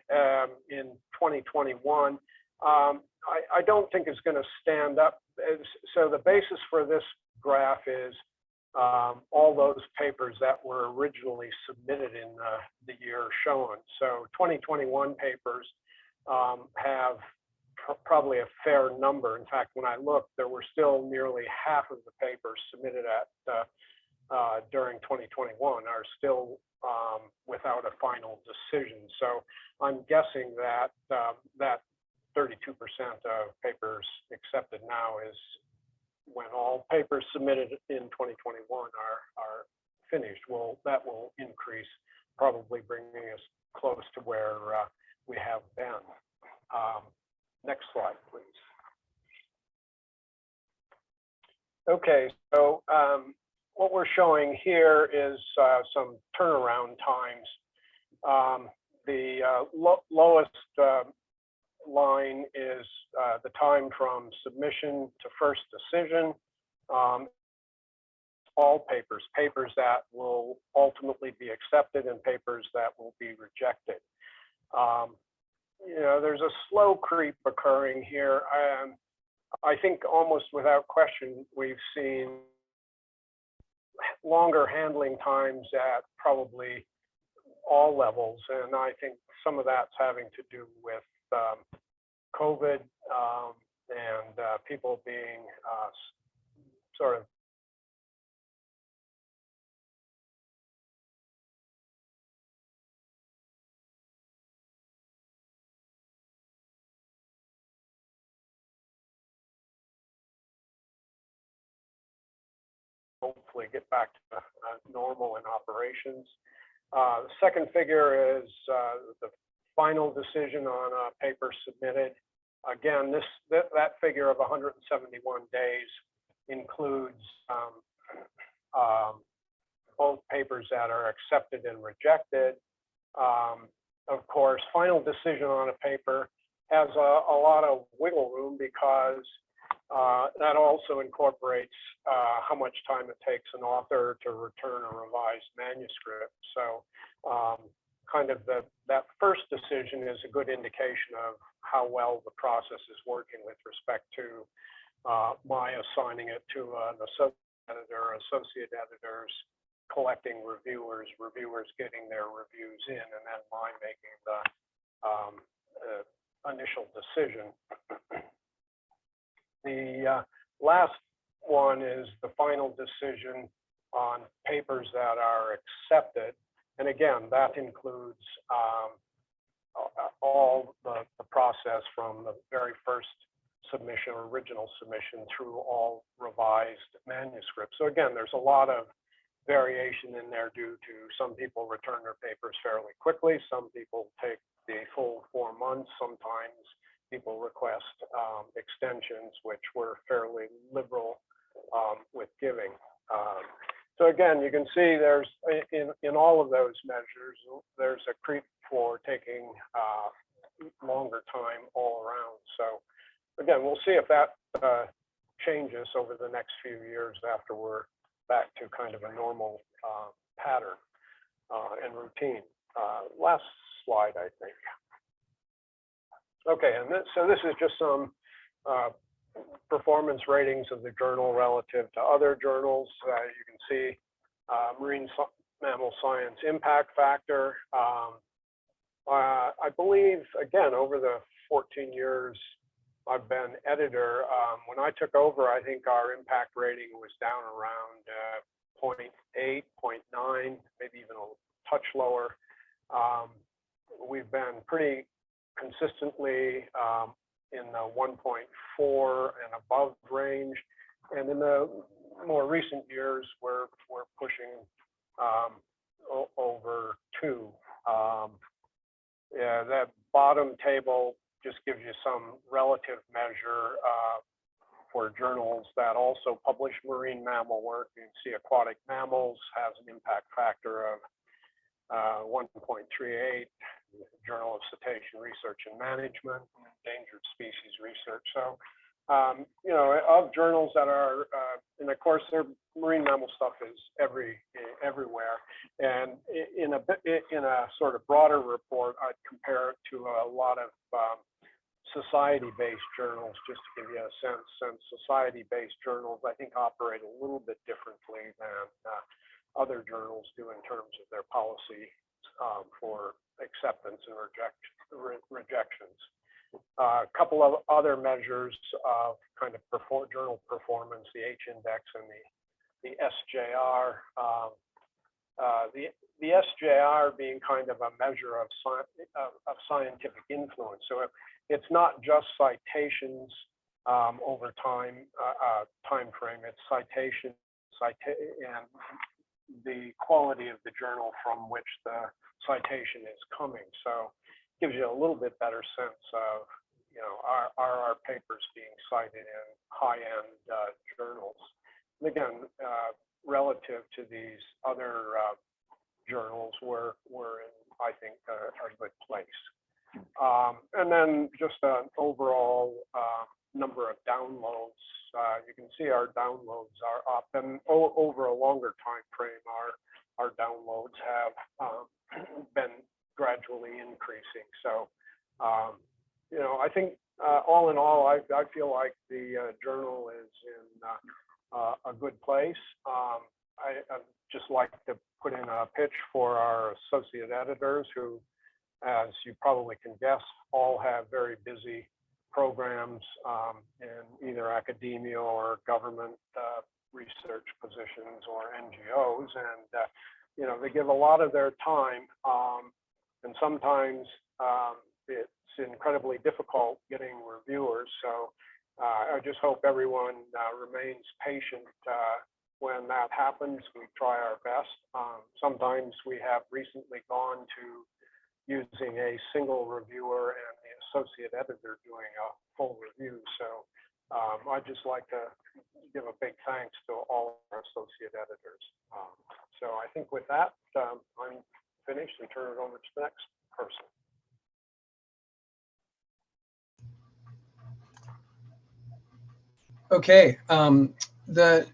in 2021, I don't think is going to stand up. So the basis for this graph is all those papers that were originally submitted in the year shown. So 2021 papers have probably a fair number. In fact, when I looked, there were still nearly half of the papers submitted during 2021 are still without a final decision. So I'm guessing that that 32% of papers accepted now is when all papers submitted in 2021 are finished. Well, that will increase, probably bringing us close to where we have been. Next slide, please. Okay, so what we're showing here is some turnaround times. The lowest line is the time from submission to first decision. All papers that will ultimately be accepted and papers that will be rejected. You know, there's a slow creep occurring here. I think almost without question, we've seen longer handling times at probably all levels. And I think some of that's having to do with COVID and people being sort of hopefully get back to normal in operations. The second figure is the final decision on a paper submitted. Again, that figure of 171 days includes both papers that are accepted and rejected. Of course, final decision on a paper has a lot of wiggle room because that also incorporates how much time it takes an author to return a revised manuscript. So kind of that first decision is a good indication of how well the process is working with respect to my assigning it to an associate editors, collecting reviewers, getting their reviews in, and then my making the initial decision. The last one is the final decision on papers that are accepted. And again, that includes all the process from the very first submission, original submission, through all revised manuscripts. So again, there's a lot of variation in there due to some people return their papers fairly quickly. Some people take the full 4 months. Sometimes people request extensions, which we're fairly liberal with giving. So again, you can see there's in all of those measures, there's a creep for taking longer time all around. So again, we'll see if that changes over the next few years after we're back to kind of a normal pattern and routine. Last slide, I think. Okay, and so this is just some performance ratings of the journal relative to other journals. You can see Marine Mammal Science impact factor. I believe, again, over the 14 years I've been editor, when I took over, I think our impact rating was down around 0.8, 0.9, maybe even a touch lower. We've been pretty consistently in the 1.4 and above range, and in the more recent years, we're pushing over 2. Yeah, that bottom table just gives you some relative measure for journals that also publish marine mammal work. You can see Aquatic Mammals has an impact factor of 1.38, Journal of Cetacean Research and Management, Endangered Species Research. So, you know, of journals that are, and of course, their marine mammal stuff is everywhere. And in a sort of broader report, I'd compare it to a lot of society-based journals, just to give you a sense. And society-based journals, I think, operate a little bit differently than other journals do in terms of their policy for acceptance and rejections. A couple of other measures of kind of journal performance, the H-index and the SJR. The SJR being kind of a measure of scientific influence. So it's not just citations over time frame. It's citation and the quality of the journal from which the citation is coming. So it gives you a little bit better sense of, you know, are our papers being cited in high-end journals? And again, relative to these other journals, we're in, I think, a good place. And then just an overall number of downloads. You can see our downloads are up, and over a longer time frame, our downloads have been gradually increasing. So, you know, I think all in all, I feel like the journal is in a good place. I'd just like to put in a pitch for our associate editors who, as you probably can guess, all have very busy programs in either academia or government research positions or NGOs, and you know, they give a lot of their time, and sometimes it's incredibly difficult getting reviewers. So I just hope everyone remains patient when that happens. We try our best. Sometimes we have recently gone to using a single reviewer, and the associate editor doing a full review. So I'd just like to give a big thanks to all our associate editors. So I think with that, I'm finished and turn it over to the next person. Okay, the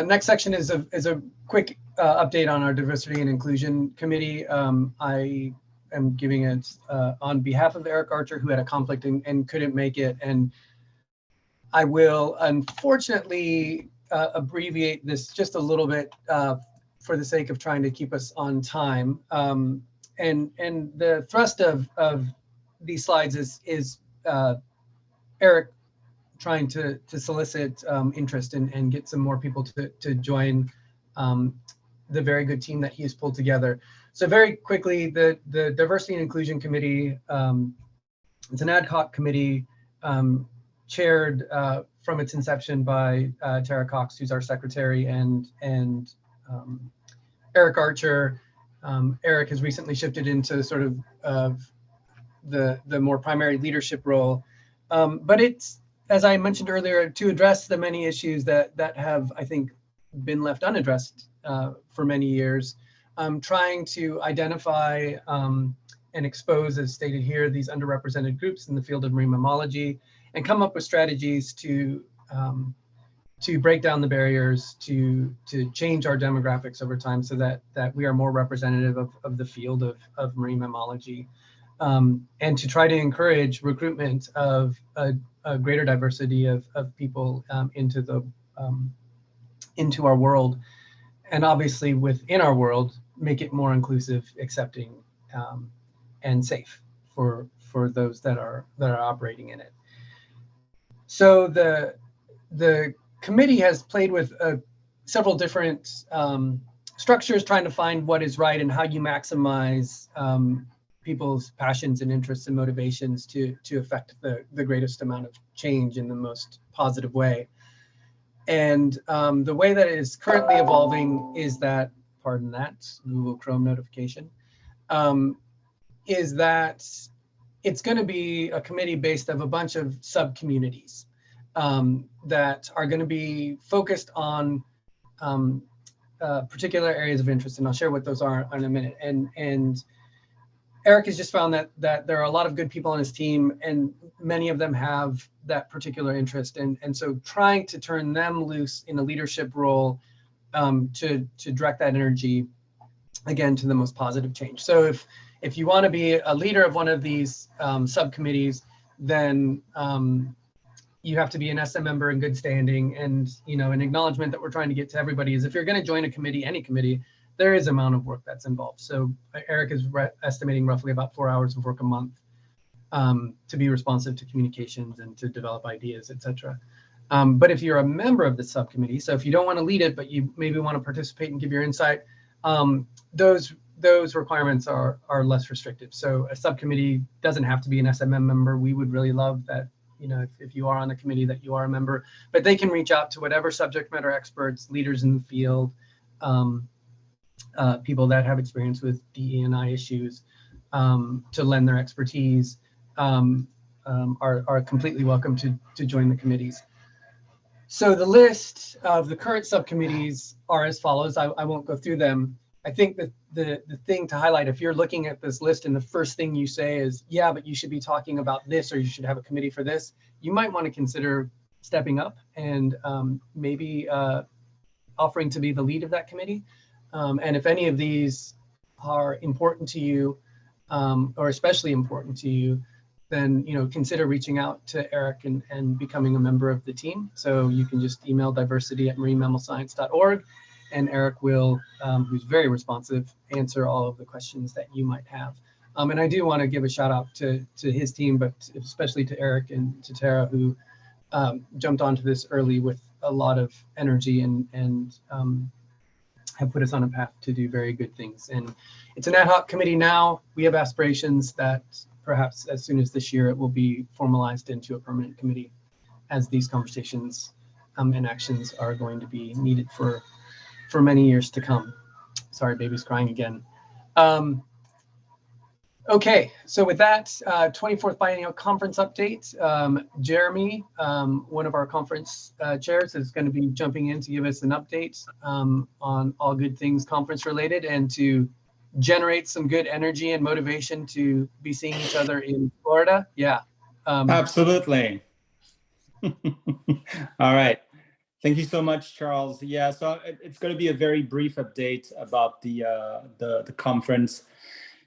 next section is a quick update on our diversity and inclusion committee. I am giving it on behalf of Eric Archer, who had a conflict and couldn't make it. And I will unfortunately abbreviate this just a little bit for the sake of trying to keep us on time. And the thrust of these slides is Eric trying to solicit interest and get some more people to join the very good team that he has pulled together. So very quickly, the Diversity and Inclusion Committee, it's an ad hoc committee chaired from its inception by Tara Cox, who's our secretary, and Eric Archer. Eric has recently shifted into sort of the more primary leadership role, but it's, as I mentioned earlier, to address the many issues that have, I think, been left unaddressed for many years, trying to identify and expose, as stated here, these underrepresented groups in the field of marine mammalogy, and come up with strategies to break down the barriers, to change our demographics over time, so that we are more representative of the field of marine mammalogy, and to try to encourage recruitment of a greater diversity of people into our world, and obviously within our world, make it more inclusive, accepting, and safe for those that are operating in it. So the committee has played with several different structures, trying to find what is right and how you maximize people's passions and interests and motivations to affect the greatest amount of change in the most positive way. And the way that it is currently evolving is that, pardon that, Google Chrome notification, is that it's going to be a committee based of a bunch of sub-communities that are going to be focused on particular areas of interest, and I'll share what those are in a minute. And Eric has just found that there are a lot of good people on his team, and many of them have that particular interest. And so trying to turn them loose in a leadership role to direct that energy, again, to the most positive change. So if you want to be a leader of one of these subcommittees, then you have to be an SM member in good standing. And, you know, an acknowledgement that we're trying to get to everybody is, if you're going to join a committee, any committee, there is amount of work that's involved. So Eric is estimating roughly about 4 hours of work a month to be responsive to communications and to develop ideas, etc. But if you're a member of the subcommittee, so if you don't want to lead it, but you maybe want to participate and give your insight, those requirements are less restrictive. So a subcommittee doesn't have to be an SMM member. We would really love that, you know, if you are on the committee, that you are a member, but they can reach out to whatever subject matter experts, leaders in the field, people that have experience with DE&I issues, to lend their expertise, are completely welcome to join the committees. So the list of the current subcommittees are as follows. I won't go through them. I think that the thing to highlight, if you're looking at this list and the first thing you say is, yeah, but you should be talking about this, or you should have a committee for this, you might want to consider stepping up and maybe offering to be the lead of that committee. And if any of these are important to you, or especially important to you, then, you know, consider reaching out to Eric and becoming a member of the team. So you can just email diversity@marinemammalscience.org, and Eric will, who's very responsive, answer all of the questions that you might have. And I do want to give a shout out to his team, but especially to Eric and to Tara, who jumped onto this early with a lot of energy and have put us on a path to do very good things. And it's an ad hoc committee now. We have aspirations that perhaps as soon as this year, it will be formalized into a permanent committee, as these conversations and actions are going to be needed for many years to come. Sorry, baby's crying again. Okay, so with that, 24th Biennial Conference update, Jeremy, one of our conference chairs, is going to be jumping in to give us an update on all good things conference related and to generate some good energy and motivation to be seeing each other in Florida. Yeah. Absolutely. All right. Thank you so much, Charles. Yeah, so it's going to be a very brief update about the conference.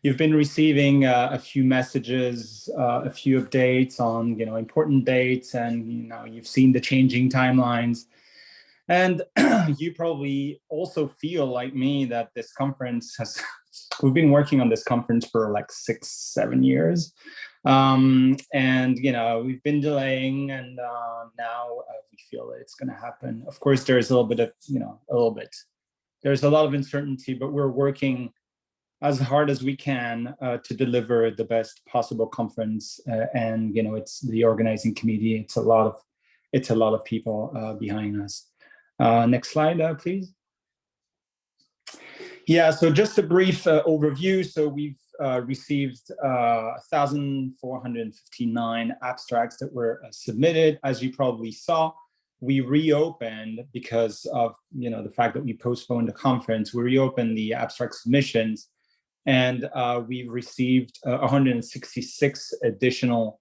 You've been receiving a few messages, a few updates on important dates, and you've seen the changing timelines. And you probably also feel like me that this conference we've been working on this conference for like 6-7 years. And we've been delaying, and now we feel that it's going to happen. Of course, there's a little bit of there's a lot of uncertainty, but we're working as hard as we can to deliver the best possible conference. And it's the organizing committee. It's a lot of people behind us. Next slide, please. Yeah, so just a brief overview. So we've received 1,459 abstracts that were submitted. As you probably saw, we reopened because of the fact that we postponed the conference. We reopened the abstract submissions, and we've received 166 additional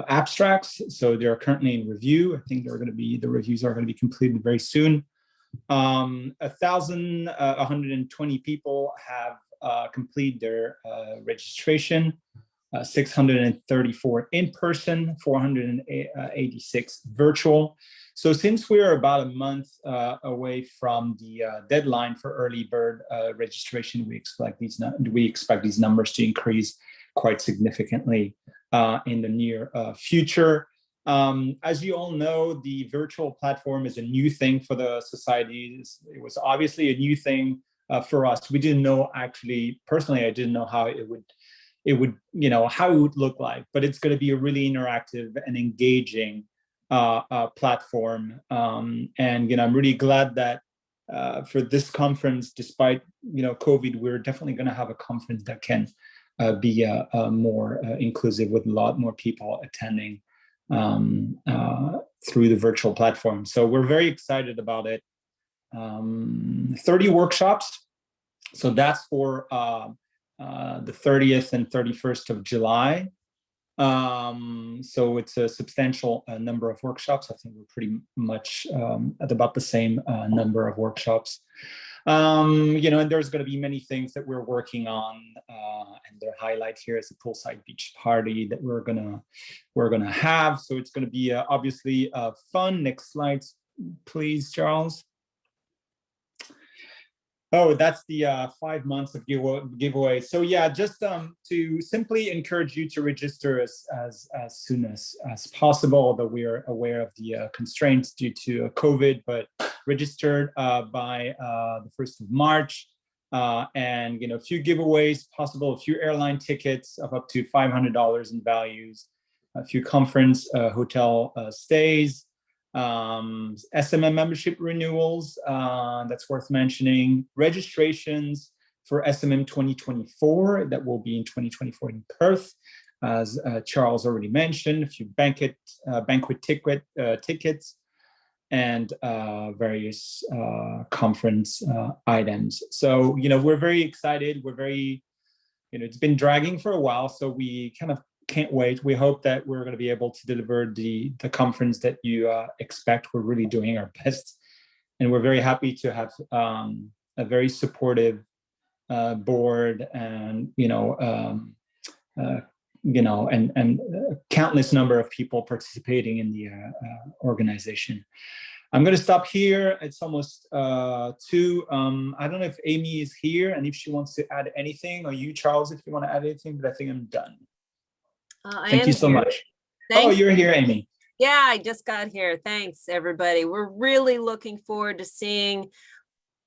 abstracts. So they're currently in review. I think the reviews are going to be completed very soon. 1,120 people have completed their registration, 634 in person, 486 virtual. So since we're about a month away from the deadline for early bird registration, we expect these numbers to increase quite significantly in the near future. As you all know, the virtual platform is a new thing for the societies. It was obviously a new thing for us. We didn't know, actually, personally, I didn't know how it would look like, but it's going to be a really interactive and engaging platform. And I'm really glad that for this conference, despite COVID, we're definitely going to have a conference that can be more inclusive, with a lot more people attending through the virtual platform. So we're very excited about it. 30 workshops. So that's for the 30th and 31st of July. So it's a substantial number of workshops. I think we're pretty much at about the same number of workshops. And there's going to be many things that we're working on, and the highlight here is a poolside beach party that we're gonna have. So it's going to be obviously fun. Next slide, please, Charles. Oh, that's the 5 months of giveaway. So yeah, just to simply encourage you to register as soon as possible, although we are aware of the constraints due to COVID, but registered by the 1st of March. And a few giveaways possible, a few airline tickets of up to $500 in values, a few conference hotel stays, SMM membership renewals, that's worth mentioning, registrations for SMM 2024 that will be in 2024 in Perth, as Charles already mentioned, a few banquet tickets, and various conference items. So we're very excited. We're very, it's been dragging for a while, so we kind of can't wait. We hope that we're going to be able to deliver the conference that you expect. We're really doing our best, and we're very happy to have a very supportive board, and and countless number of people participating in the organization. I'm going to stop here. It's almost 2. I don't know if Amy is here and if she wants to add anything, or you, Charles, if you want to add anything, but I think I'm done. Thank you so much. Thanks. Oh, you're here, Amy. Yeah, I just got here. Thanks, everybody. We're really looking forward to seeing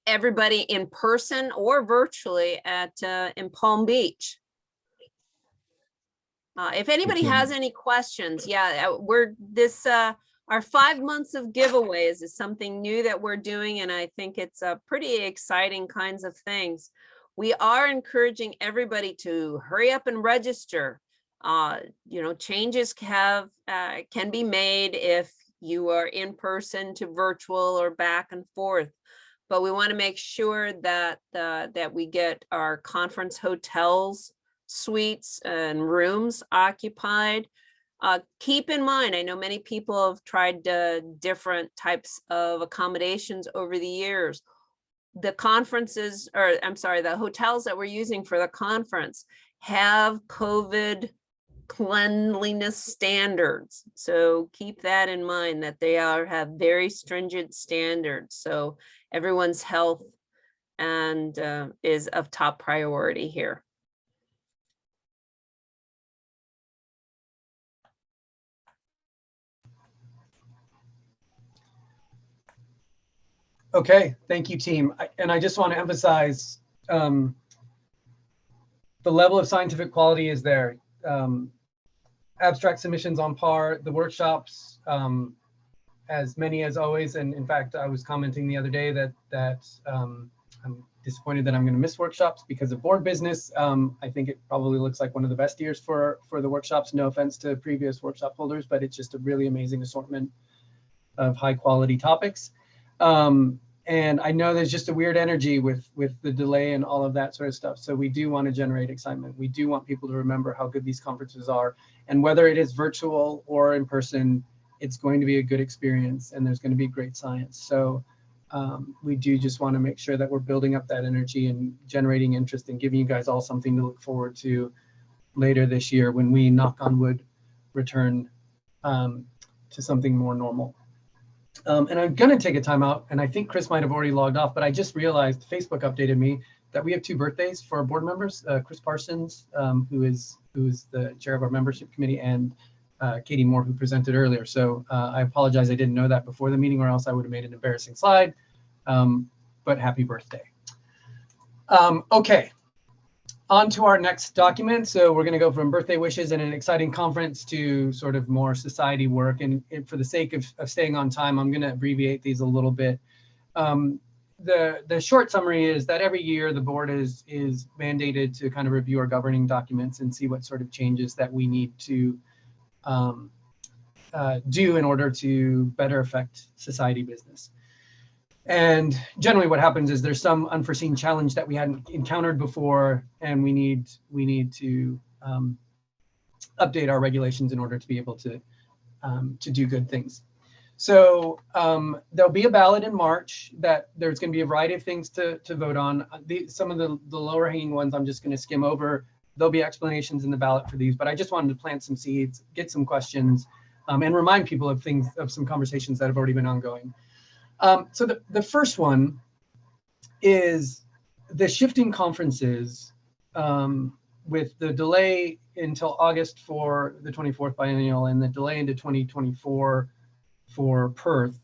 everybody in person or virtually in Palm Beach. If anybody has any questions, our 5 months of giveaways is something new that we're doing, and I think it's pretty exciting kinds of things. We are encouraging everybody to hurry up and register. Changes can be made if you are in person to virtual or back and forth. But we want to make sure that that we get our conference hotels, suites, and rooms occupied. Keep in mind, I know many people have tried different types of accommodations over the years. The hotels that we're using for the conference have COVID cleanliness standards. So keep that in mind, that they have very stringent standards. So everyone's health and is of top priority here. Okay, thank you, team. And I just want to emphasize the level of scientific quality is there. Abstract submissions on par, the workshops, as many as always. And in fact, I was commenting the other day that I'm disappointed that I'm going to miss workshops because of board business. I think it probably looks like one of the best years for the workshops. No offense to previous workshop holders, but it's just a really amazing assortment of high quality topics. And I know there's just a weird energy with the delay and all of that sort of stuff. So we do want to generate excitement. We do want people to remember how good these conferences are. And whether it is virtual or in person, it's going to be a good experience and there's going to be great science. So we do just want to make sure that we're building up that energy and generating interest and giving you guys all something to look forward to later this year when we, knock on wood, return to something more normal. And I'm going to take a time out, and I think Chris might have already logged off, but I just realized Facebook updated me that we have 2 birthdays for our board members, Chris Parsons, who is the chair of our membership committee, and Katie Moore, who presented earlier. So I apologize, I didn't know that before the meeting, or else I would have made an embarrassing slide, but happy birthday. Okay. On to our next document. So we're going to go from birthday wishes and an exciting conference to sort of more society work. And for the sake of staying on time, I'm going to abbreviate these a little bit. The short summary is that every year the board is mandated to kind of review our governing documents and see what sort of changes that we need to do in order to better affect society business. And generally what happens is there's some unforeseen challenge that we hadn't encountered before, and we need to update our regulations in order to be able to do good things. So there'll be a ballot in March that there's going to be a variety of things to vote on. Some of the lower hanging ones I'm just going to skim over. There'll be explanations in the ballot for these, but I just wanted to plant some seeds, get some questions, and remind people of some conversations that have already been ongoing. So the first one is the shifting conferences with the delay until August for the 24th biennial and the delay into 2024 for Perth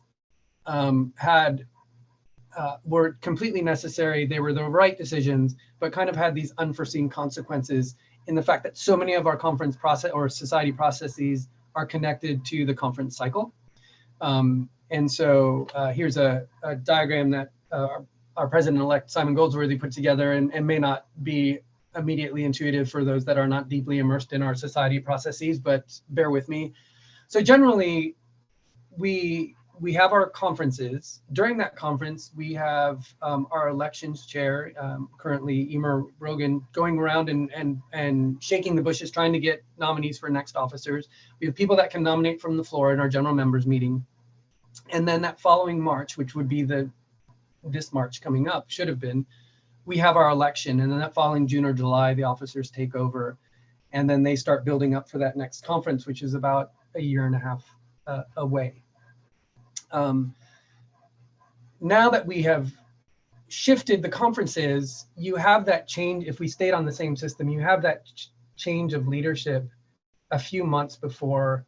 were completely necessary. They were the right decisions, but kind of had these unforeseen consequences in the fact that so many of our conference process or society processes are connected to the conference cycle. And so here's a diagram that our president-elect Simon Goldsworthy put together and may not be immediately intuitive for those that are not deeply immersed in our society processes, but bear with me. So generally, we have our conferences. During that conference, we have our elections chair, currently Emer Rogan, going around and shaking the bushes, trying to get nominees for next officers. We have people that can nominate from the floor in our general members meeting. And then that following March, which would be this March coming up, should have been, we have our election. And then that following June or July, the officers take over. And then they start building up for that next conference, which is about a year and a half away. Now that we have shifted the conferences, you have that change. If we stayed on the same system, you have that change of leadership a few months before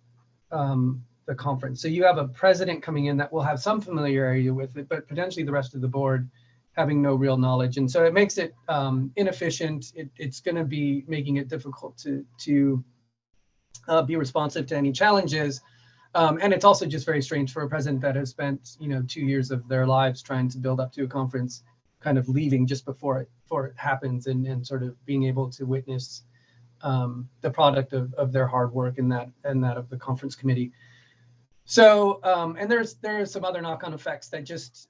the conference. So you have a president coming in that will have some familiarity with it, but potentially the rest of the board having no real knowledge. And so it makes it inefficient. It's going to be making it difficult to be responsive to any challenges. And it's also just very strange for a president that has spent 2 years of their lives trying to build up to a conference kind of leaving just before it happens, and sort of being able to witness the product of their hard work and that of the conference committee. So, and there are some other knock-on effects that just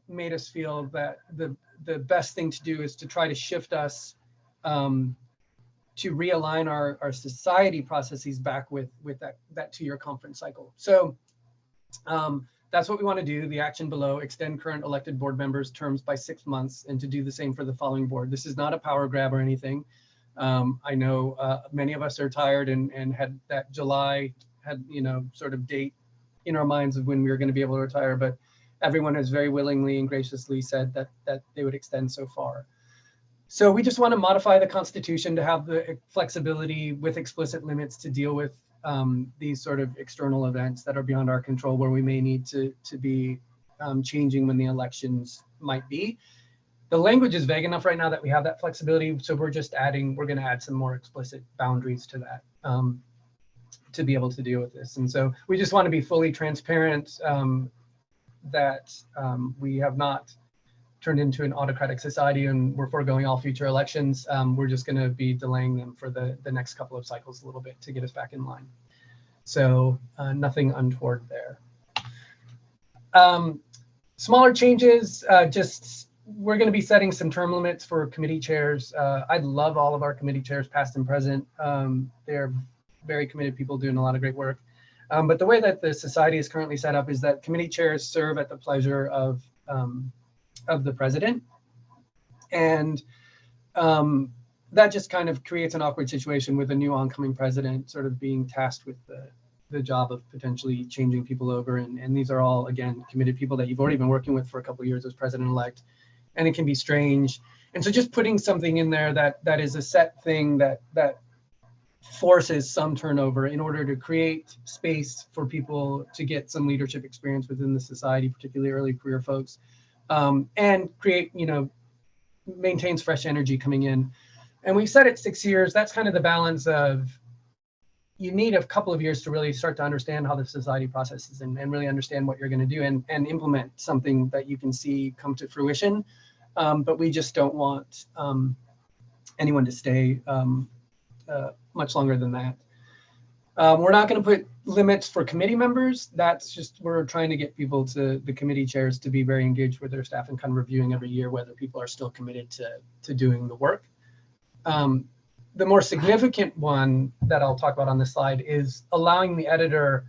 made us feel that the best thing to do is to try to shift us to realign our society processes back with that 2-year conference cycle. So that's what we want to do. The action below: extend current elected board members' terms by 6 months, and to do the same for the following board. This is not a power grab or anything. I know many of us are tired and had that July sort of date in our minds of when we were going to be able to retire, but everyone has very willingly and graciously said that they would extend so far. So we just want to modify the Constitution to have the flexibility with explicit limits to deal with these sort of external events that are beyond our control, where we may need to be changing when the elections might be. The language is vague enough right now that we have that flexibility. So we're going to add some more explicit boundaries to that to be able to deal with this. And so we just want to be fully transparent that we have not turned into an autocratic society and we're foregoing all future elections. We're just going to be delaying them for the next couple of cycles a little bit to get us back in line. So nothing untoward there. Smaller changes, we're going to be setting some term limits for committee chairs. I love all of our committee chairs, past and present. They're very committed people doing a lot of great work. But the way that the society is currently set up is that committee chairs serve at the pleasure of the president. And that just kind of creates an awkward situation with a new oncoming president sort of being tasked with the job of potentially changing people over. And these are all, again, committed people that you've already been working with for a couple of years as president-elect. And it can be strange. And so just putting something in there that is a set thing that forces some turnover in order to create space for people to get some leadership experience within the society, particularly early career folks, and create, maintains fresh energy coming in. And we've set it 6 years. That's kind of the balance of, you need a couple of years to really start to understand how the society processes and really understand what you're going to do and implement something that you can see come to fruition. But we just don't want anyone to stay much longer than that. We're not going to put limits for committee members. That's just, we're trying to get people the committee chairs to be very engaged with their staff and kind of reviewing every year whether people are still committed to doing the work. The more significant one that I'll talk about on this slide is allowing the editor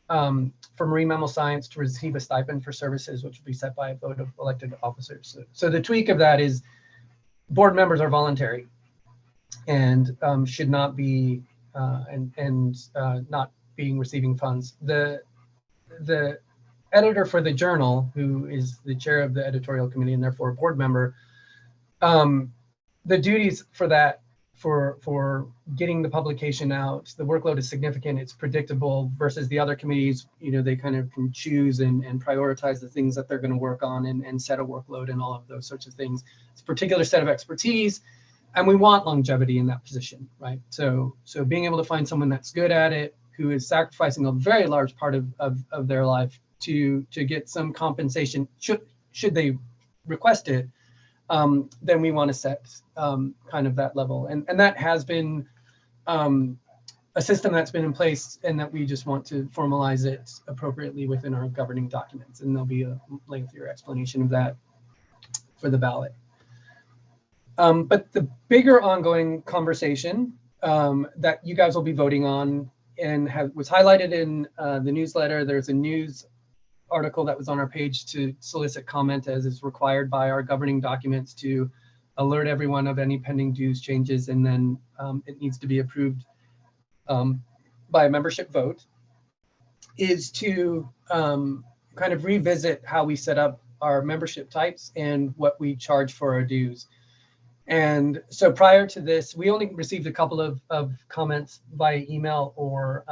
for marine mammal science to receive a stipend for services, which will be set by a vote of elected officers. So the tweak of that is board members are voluntary and should not be not being receiving funds. The editor for the journal, who is the chair of the editorial committee and therefore a board member, the duties for that, for getting the publication out, the workload is significant. It's predictable versus the other committees. They kind of can choose and prioritize the things that they're going to work on and set a workload and all of those sorts of things. It's a particular set of expertise, and we want longevity in that position, right? So being able to find someone that's good at it, who is sacrificing a very large part of their life to get some compensation, should they request it, then we want to set kind of that level. And that has been a system that's been in place, and that we just want to formalize it appropriately within our governing documents. And there'll be a lengthier explanation of that for the ballot. But the bigger ongoing conversation that you guys will be voting on and was highlighted in the newsletter. There's a news article that was on our page to solicit comment, as is required by our governing documents, to alert everyone of any pending dues changes, and then it needs to be approved by a membership vote, is to kind of revisit how we set up our membership types and what we charge for our dues. And so prior to this, we only received a couple of comments via email or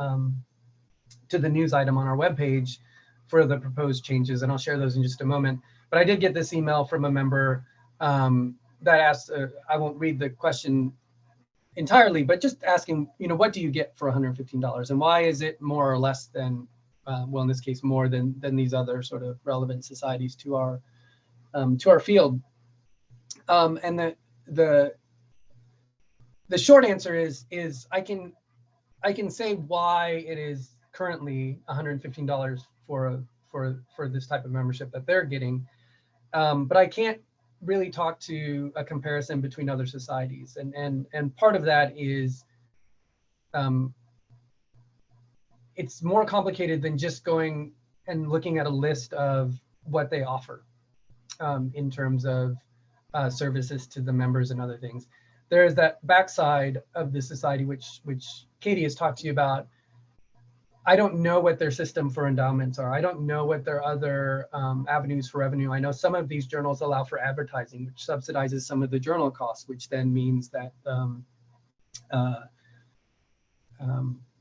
to the news item on our webpage for the proposed changes, and I'll share those in just a moment. But I did get this email from a member that asked, I won't read the question entirely, but just asking, what do you get for $115? And why is it more or less than, well, in this case, more than these other sort of relevant societies to our field? And the short answer is I can say why it is currently $115 for this type of membership that they're getting, but I can't really talk to a comparison between other societies, and part of that is it's more complicated than just going and looking at a list of what they offer in terms of services to the members and other things. There's that backside of the society, which Katie has talked to you about. I don't know what their system for endowments are. I don't know what their other avenues for revenue. I know some of these journals allow for advertising, which subsidizes some of the journal costs, which then means that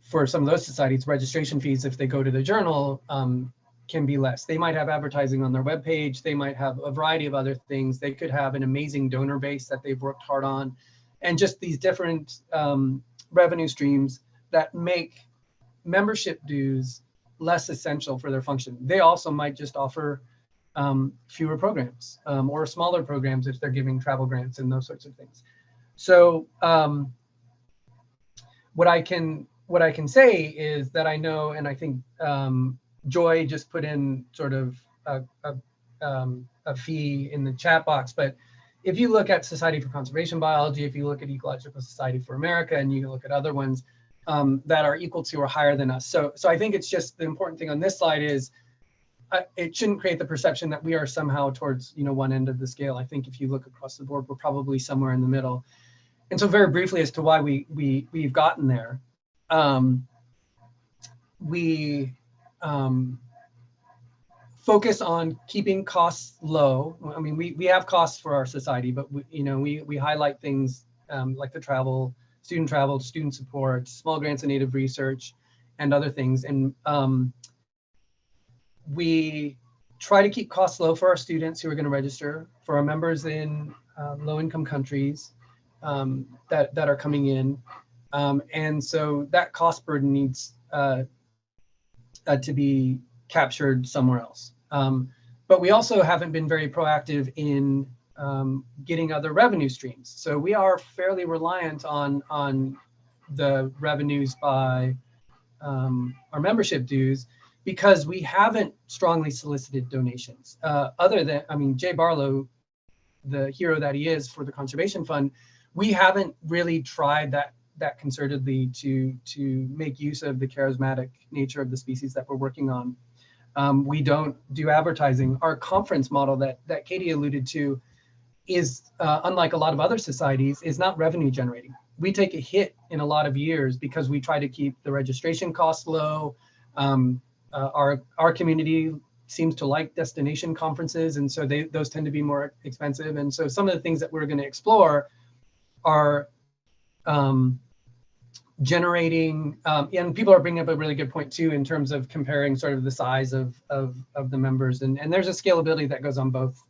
for some of those societies, registration fees, if they go to the journal, can be less. They might have advertising on their webpage. They might have a variety of other things. They could have an amazing donor base that they've worked hard on, and just these different revenue streams that make membership dues less essential for their function. They also might just offer fewer programs or smaller programs if they're giving travel grants and those sorts of things. So what I can say is that I know, and I think Joy just put in sort of a fee in the chat box, but if you look at Society for Conservation Biology, if you look at Ecological Society for America, and you look at other ones that are equal to or higher than us. So I think it's just the important thing on this slide is it shouldn't create the perception that we are somehow towards one end of the scale. I think if you look across the board, we're probably somewhere in the middle. And so very briefly as to why we've gotten there, we focus on keeping costs low. I mean, we have costs for our society, but we highlight things like the travel, student support, small grants and native research, and other things. And we try to keep costs low for our students who are going to register, for our members in low-income countries that are coming in. And so that cost burden needs to be captured somewhere else. But we also haven't been very proactive in getting other revenue streams. So we are fairly reliant on the revenues by our membership dues, because we haven't strongly solicited donations. Other than, I mean, Jay Barlow, the hero that he is for the Conservation Fund, we haven't really tried that concertedly to make use of the charismatic nature of the species that we're working on. We don't do advertising. Our conference model that Katie alluded to is, unlike a lot of other societies, is not revenue generating. We take a hit in a lot of years because we try to keep the registration costs low. Our community seems to like destination conferences, and so those tend to be more expensive. And so some of the things that we're going to explore are generating, and people are bringing up a really good point too, in terms of comparing sort of the size of the members. And there's a scalability that goes on both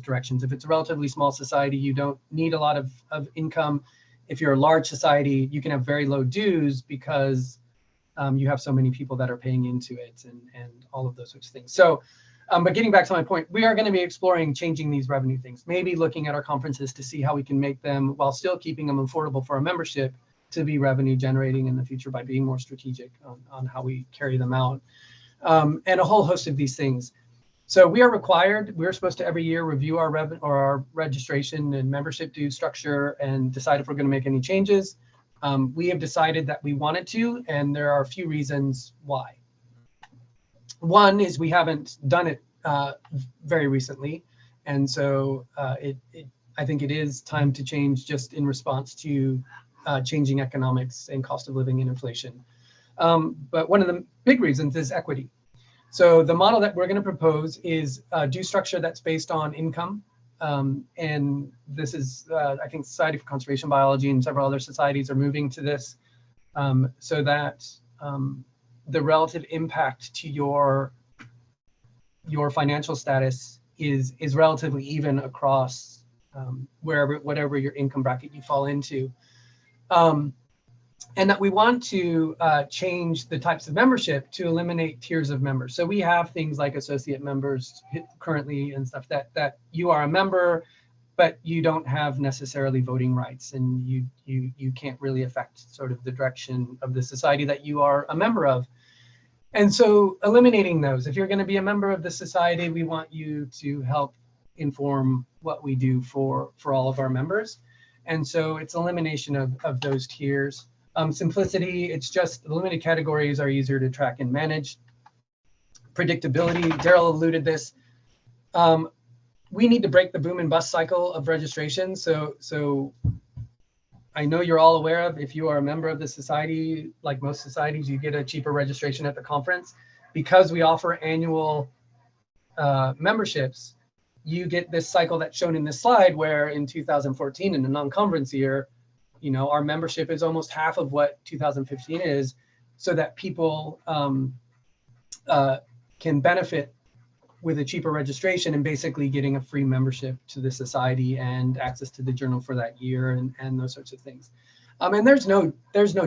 directions. If it's a relatively small society, you don't need a lot of income. If you're a large society, you can have very low dues because you have so many people that are paying into it and all of those sorts of things. So, but getting back to my point, we are going to be exploring changing these revenue things, maybe looking at our conferences to see how we can make them, while still keeping them affordable for our membership, to be revenue generating in the future by being more strategic on how we carry them out, and a whole host of these things. So we are required, we're supposed to every year review our registration and membership due structure and decide if we're going to make any changes. We have decided that we wanted to, and there are a few reasons why. One is we haven't done it very recently, and so I think it is time to change, just in response to changing economics and cost of living and inflation. But one of the big reasons is equity. So the model that we're going to propose is a due structure that's based on income. And this is, I think, Society for Conservation Biology and several other societies are moving to this, so that the relative impact to your financial status is relatively even across whatever your income bracket you fall into. And that we want to change the types of membership to eliminate tiers of members. So we have things like associate members currently and stuff that you are a member, but you don't have necessarily voting rights, and you can't really affect sort of the direction of the society that you are a member of. And so eliminating those, if you're going to be a member of the society, we want you to help inform what we do for all of our members. And so it's elimination of those tiers. Simplicity, it's just the limited categories are easier to track and manage. Predictability, Daryl alluded this. We need to break the boom and bust cycle of registration. So I know you're all aware of, if you are a member of the society, like most societies, you get a cheaper registration at the conference. Because we offer annual memberships, you get this cycle that's shown in this slide, where in 2014, in a non-conference year, you know, our membership is almost half of what 2015 is, so that people can benefit with a cheaper registration and basically getting a free membership to the society and access to the journal for that year and those sorts of things. And there's no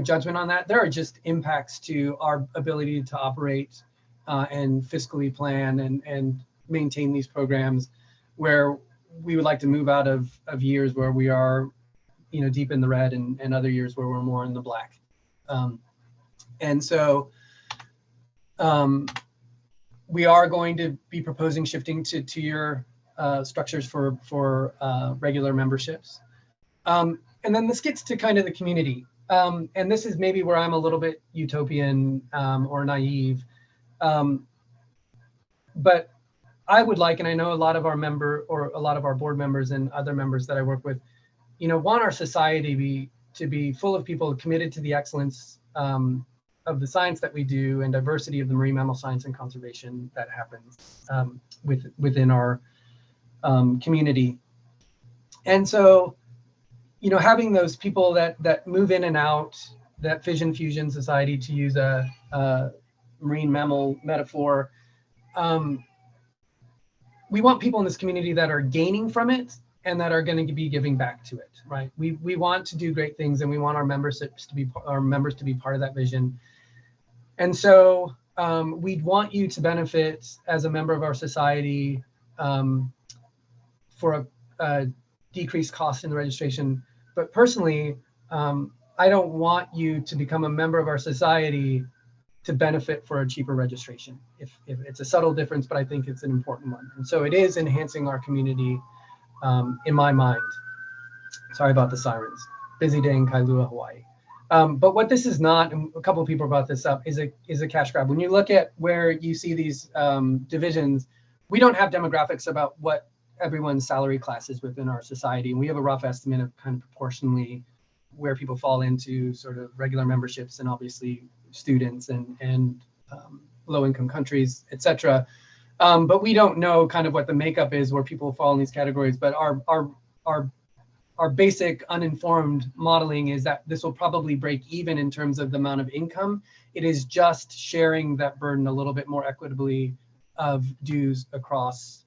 judgment on that. There are just impacts to our ability to operate and fiscally plan and maintain these programs, where we would like to move out of years where we are, you know, deep in the red, and other years where we're more in the black. And so we are going to be proposing shifting to tier structures for regular memberships. And then this gets to kind of the community. And this is maybe where I'm a little bit utopian or naive. But I would like, and I know a lot of our board members and other members that I work with, you know, want our society to be full of people committed to the excellence of the science that we do and diversity of the marine mammal science and conservation that happens within our community. And so, you know, having those people that move in and out, that fission fusion society, to use a marine mammal metaphor, we want people in this community that are gaining from it and that are going to be giving back to it, right? We want to do great things, and we want our members to be part of that vision. And so we'd want you to benefit as a member of our society for a decreased cost in the registration. But personally, I don't want you to become a member of our society to benefit for a cheaper registration. If it's a subtle difference, but I think it's an important one. And so it is enhancing our community in my mind. Sorry about the sirens. Busy day in Kailua, Hawaii. But what this is not, and a couple of people brought this up, is a cash grab. When you look at where you see these divisions, we don't have demographics about what everyone's salary class is within our society. And we have a rough estimate of kind of proportionally where people fall into sort of regular memberships and obviously students and low-income countries, et cetera. But we don't know kind of what the makeup is where people fall in these categories. But our basic uninformed modeling is that this will probably break even in terms of the amount of income. It is just sharing that burden a little bit more equitably of dues across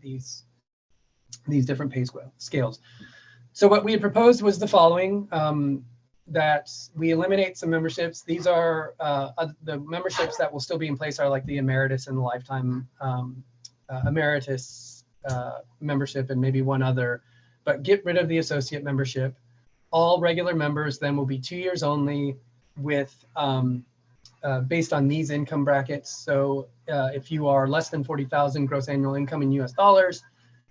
these different pay scales. So what we had proposed was the following, that we eliminate some memberships. These are the memberships that will still be in place are like the emeritus and the lifetime emeritus membership, and maybe one other. But get rid of the associate membership. All regular members then will be 2 years only, with based on these income brackets. So if you are less than 40,000 gross annual income in US dollars,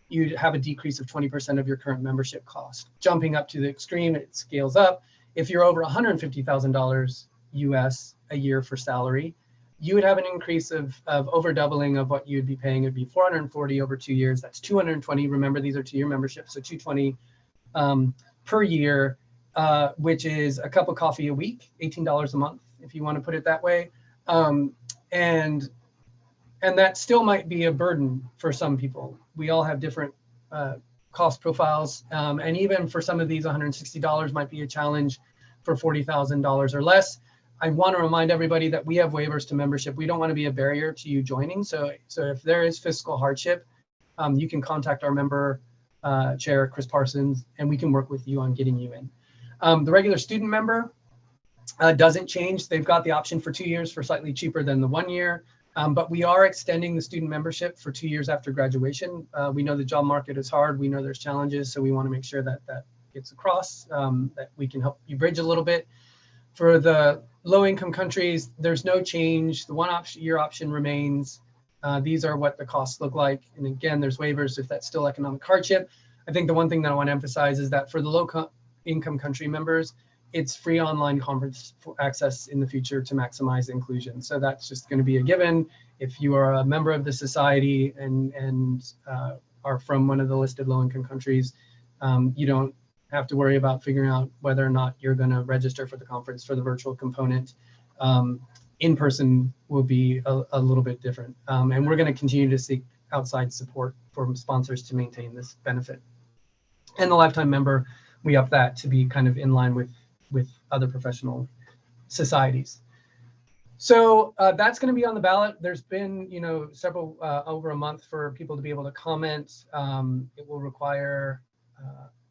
you'd have a decrease of 20% of your current membership cost. Jumping up to the extreme, it scales up. If you're over $150,000 US a year for salary, you would have an increase of over doubling of what you'd be paying. It'd be 440 over 2 years. That's 220. Remember, these are 2-year memberships, so 220 per year, which is a cup of coffee a week, $18 a month, if you want to put it that way. And that still might be a burden for some people. We all have different cost profiles. And even for some of these, $160 might be a challenge for $40,000 or less. I want to remind everybody that we have waivers to membership. We don't want to be a barrier to you joining. So if there is fiscal hardship, you can contact our member chair, Chris Parsons, and we can work with you on getting you in. The regular student member doesn't change. They've got the option for 2 years for slightly cheaper than the 1 year. But we are extending the student membership for 2 years after graduation. We know the job market is hard. We know there's challenges, so we want to make sure that that gets across, that we can help you bridge a little bit. For the low-income countries, there's no change. The year option remains. These are what the costs look like. And again, there's waivers if that's still economic hardship. I think the one thing that I want to emphasize is that for the low-income country members, it's free online conference access in the future to maximize inclusion. So that's just going to be a given. If you are a member of the society and are from one of the listed low-income countries, you don't have to worry about figuring out whether or not you're going to register for the conference for the virtual component. In person will be a little bit different. And we're going to continue to seek outside support from sponsors to maintain this benefit. And the lifetime member, we up that to be kind of in line with other professional societies. So that's going to be on the ballot. There's been, several over a month for people to be able to comment. It will require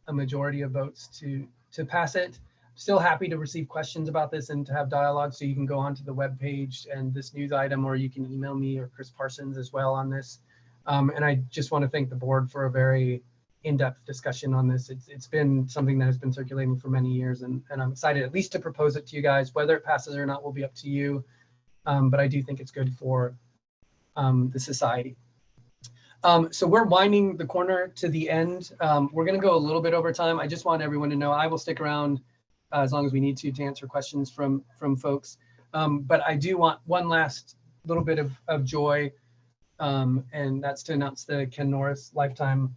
a majority of votes to pass it. Still happy to receive questions about this and to have dialogue. So you can go onto the webpage and this news item, or you can email me or Chris Parsons as well on this. And I just want to thank the board for a very in-depth discussion on this. It's been something that has been circulating for many years, and I'm excited at least to propose it to you guys. Whether it passes or not will be up to you, but I do think it's good for the society. So we're winding the corner to the end. We're going to go a little bit over time. I just want everyone to know I will stick around as long as we need to answer questions from folks. But I do want one last little bit of joy, and that's to announce the Ken Norris Lifetime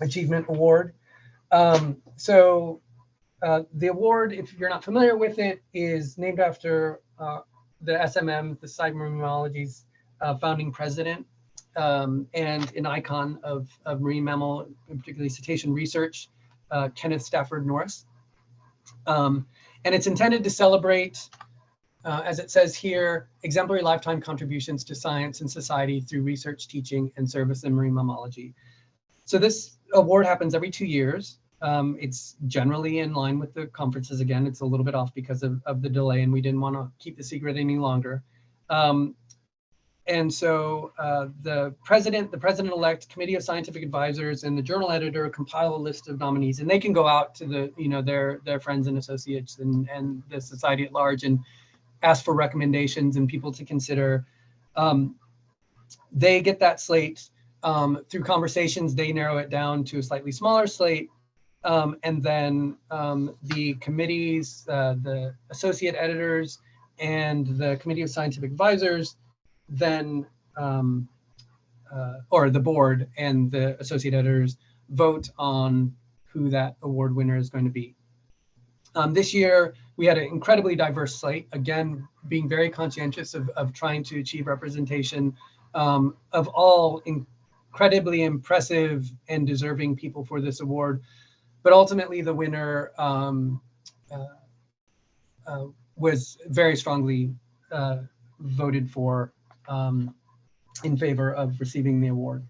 Achievement Award. So the award, if you're not familiar with it, is named after the SMM, the Society of Marine Mammalogy's founding president, and an icon of marine mammal, and particularly cetacean research, Kenneth Stafford Norris. And it's intended to celebrate, as it says here, exemplary lifetime contributions to science and society through research, teaching, and service in marine mammalogy. So this award happens every 2 years. It's generally in line with the conferences. Again, it's a little bit off because of the delay, and we didn't want to keep the secret any longer. And so the president-elect, committee of scientific advisors, and the journal editor compile a list of nominees, and they can go out to the their friends and associates and the society at large and ask for recommendations and people to consider. They get that slate. Through conversations, they narrow it down to a slightly smaller slate. And then the committees, the associate editors, and the committee of scientific advisors, then, or the board and the associate editors vote on who that award winner is going to be. This year, we had an incredibly diverse slate, again, being very conscientious of trying to achieve representation of all incredibly impressive and deserving people for this award. But ultimately, the winner was very strongly voted for in favor of receiving the award.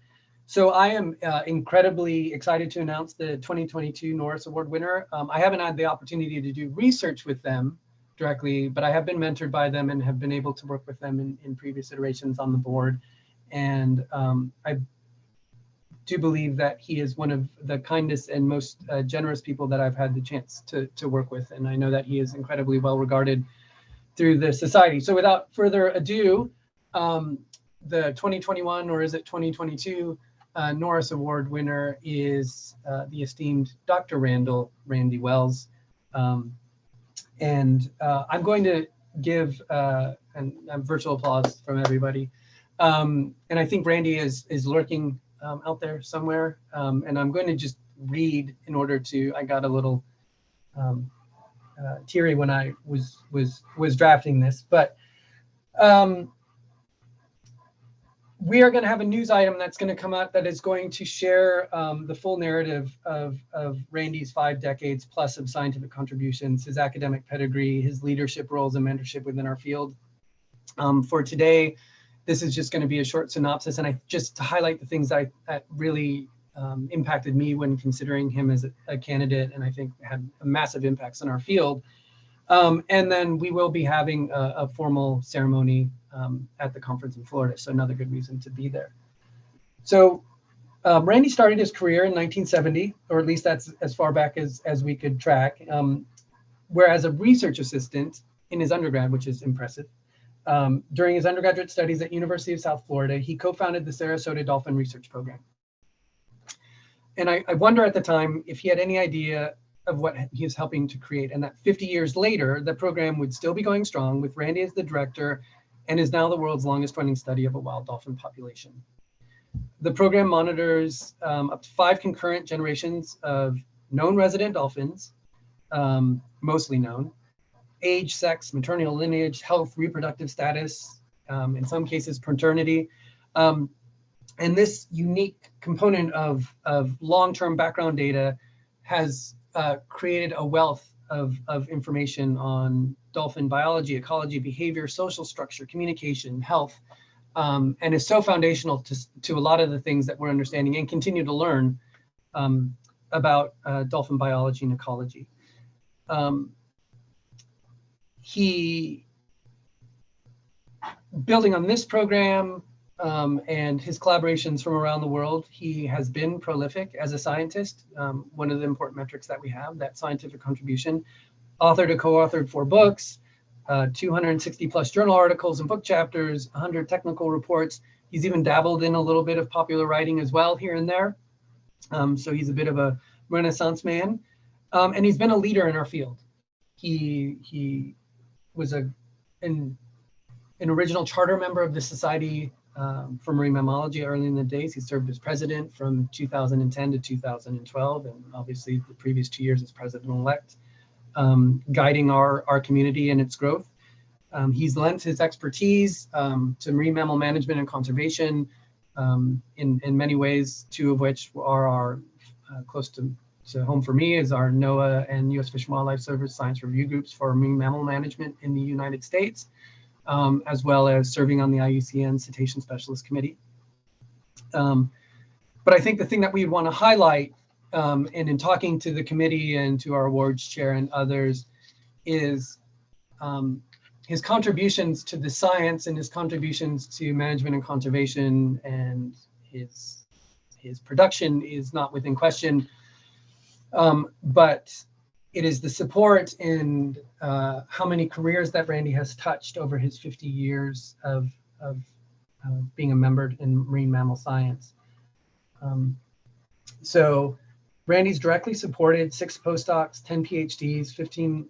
So I am incredibly excited to announce the 2022 Norris Award winner. I haven't had the opportunity to do research with them directly, but I have been mentored by them and have been able to work with them in previous iterations on the board. And I do believe that he is one of the kindest and most generous people that I've had the chance to work with. And I know that he is incredibly well regarded through the society. So without further ado, the 2021, or is it 2022, Norris Award winner is the esteemed Dr. Randy Wells. And I'm going to give a virtual applause from everybody. And I think Randy is lurking out there somewhere. And I'm going to just read in order to, I got a little teary when I was drafting this, but we are going to have a news item that's going to come out that is going to share the full narrative of Randy's 5 decades plus of scientific contributions, his academic pedigree, his leadership roles and mentorship within our field. For today, this is just going to be a short synopsis, and just to highlight the things that really impacted me when considering him as a candidate, and I think had massive impacts on our field. And then we will be having a formal ceremony at the conference in Florida. So another good reason to be there. So Randy started his career in 1970, or at least that's as far back as we could track, where as a research assistant in his undergrad, which is impressive. During his undergraduate studies at University of South Florida, he co-founded the Sarasota Dolphin Research Program. And I wonder at the time if he had any idea of what he was helping to create, and that 50 years later, the program would still be going strong with Randy as the director, and is now the world's longest running study of a wild dolphin population. The program monitors up to 5 concurrent generations of known resident dolphins, mostly known, age, sex, maternal lineage, health, reproductive status, in some cases paternity. And this unique component of long-term background data has created a wealth of information on dolphin biology, ecology, behavior, social structure, communication, health, and is so foundational to a lot of the things that we're understanding and continue to learn about dolphin biology and ecology. Building on this program and his collaborations from around the world, he has been prolific as a scientist. One of the important metrics that we have, that scientific contribution, authored or co-authored 4 books, 260 plus journal articles and book chapters, 100 technical reports. He's even dabbled in a little bit of popular writing as well here and there. So he's a bit of a Renaissance man. And he's been a leader in our field. He was an original charter member of the Society for Marine Mammalogy early in the days. He served as president from 2010 to 2012, and obviously the previous 2 years as president-elect, guiding our community and its growth. He's lent his expertise to marine mammal management and conservation in many ways, 2 of which are our close to home for me is our NOAA and U.S. Fish and Wildlife Service science review groups for marine mammal management in the United States, as well as serving on the IUCN Cetacean Specialist Committee. But I think the thing that we want to highlight, and in talking to the committee and to our awards chair and others, is his contributions to the science and his contributions to management and conservation, and his production is not within question. But it is the support and how many careers that Randy has touched over his 50 years of being a member in marine mammal science. So Randy's directly supported 6 postdocs, 10 PhDs, 15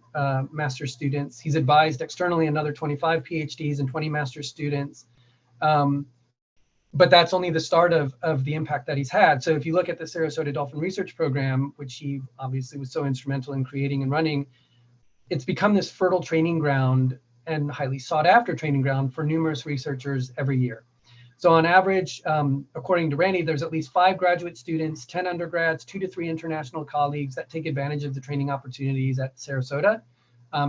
master's students. He's advised externally another 25 PhDs and 20 master's students. But that's only the start of the impact that he's had. So if you look at the Sarasota Dolphin Research Program, which he obviously was so instrumental in creating and running, it's become this fertile training ground and highly sought after training ground for numerous researchers every year. So on average, according to Randy, there's at least 5 graduate students, 10 undergrads, 2 to 3 international colleagues that take advantage of the training opportunities at Sarasota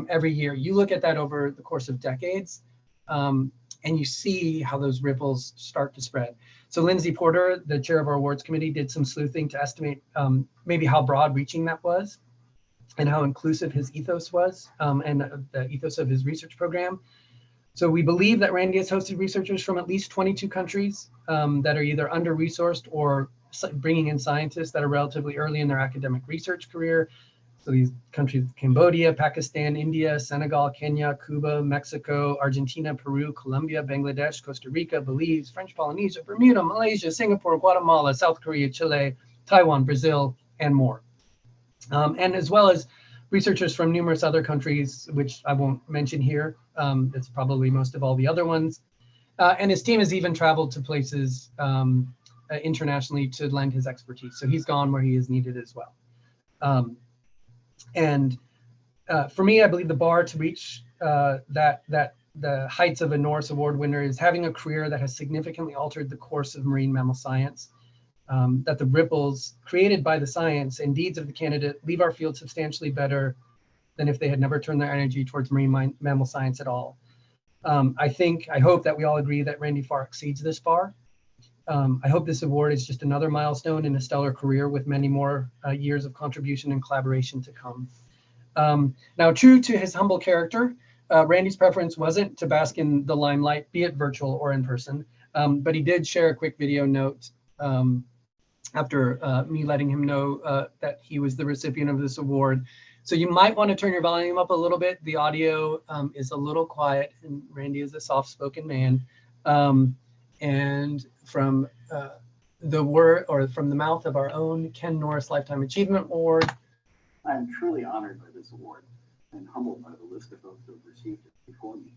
every year. You look at that over the course of decades, and you see how those ripples start to spread. So Lindsay Porter, the chair of our awards committee, did some sleuthing to estimate maybe how broad reaching that was and how inclusive his ethos was, and the ethos of his research program. So we believe that Randy has hosted researchers from at least 22 countries that are either under-resourced or bringing in scientists that are relatively early in their academic research career. So these countries: Cambodia, Pakistan, India, Senegal, Kenya, Cuba, Mexico, Argentina, Peru, Colombia, Bangladesh, Costa Rica, Belize, French Polynesia, Bermuda, Malaysia, Singapore, Guatemala, South Korea, Chile, Taiwan, Brazil, and more. And as well as researchers from numerous other countries, which I won't mention here. That's probably most of all the other ones. And his team has even traveled to places internationally to lend his expertise. So he's gone where he is needed as well. And for me, I believe the bar to reach the heights of a Norris Award winner is having a career that has significantly altered the course of marine mammal science, that the ripples created by the science and deeds of the candidate leave our field substantially better than if they had never turned their energy towards marine mammal science at all. I hope that we all agree that Randy far exceeds this bar. I hope this award is just another milestone in a stellar career with many more years of contribution and collaboration to come. Now, true to his humble character, Randy's preference wasn't to bask in the limelight, be it virtual or in person, but he did share a quick video note after me letting him know that he was the recipient of this award. So you might want to turn your volume up a little bit. The audio is a little quiet, and Randy is a soft-spoken man. And from from the mouth of our own Ken Norris Lifetime Achievement Award. I'm truly honored by this award and humbled by the list of folks who have received it before me.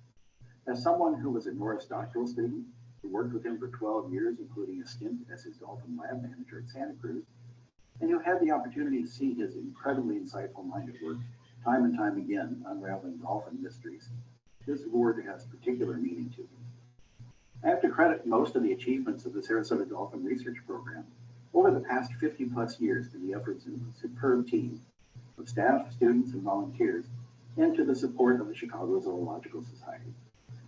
As someone who was a Norris doctoral student, who worked with him for 12 years, including a stint as his dolphin lab manager at Santa Cruz, and who had the opportunity to see his incredibly insightful mind at work time and time again unraveling dolphin mysteries, this award has particular meaning to me. I have to credit most of the achievements of the Sarasota Dolphin Research Program over the past 50 plus years to the efforts of a superb team of staff, students, and volunteers, and to the support of the Chicago Zoological Society.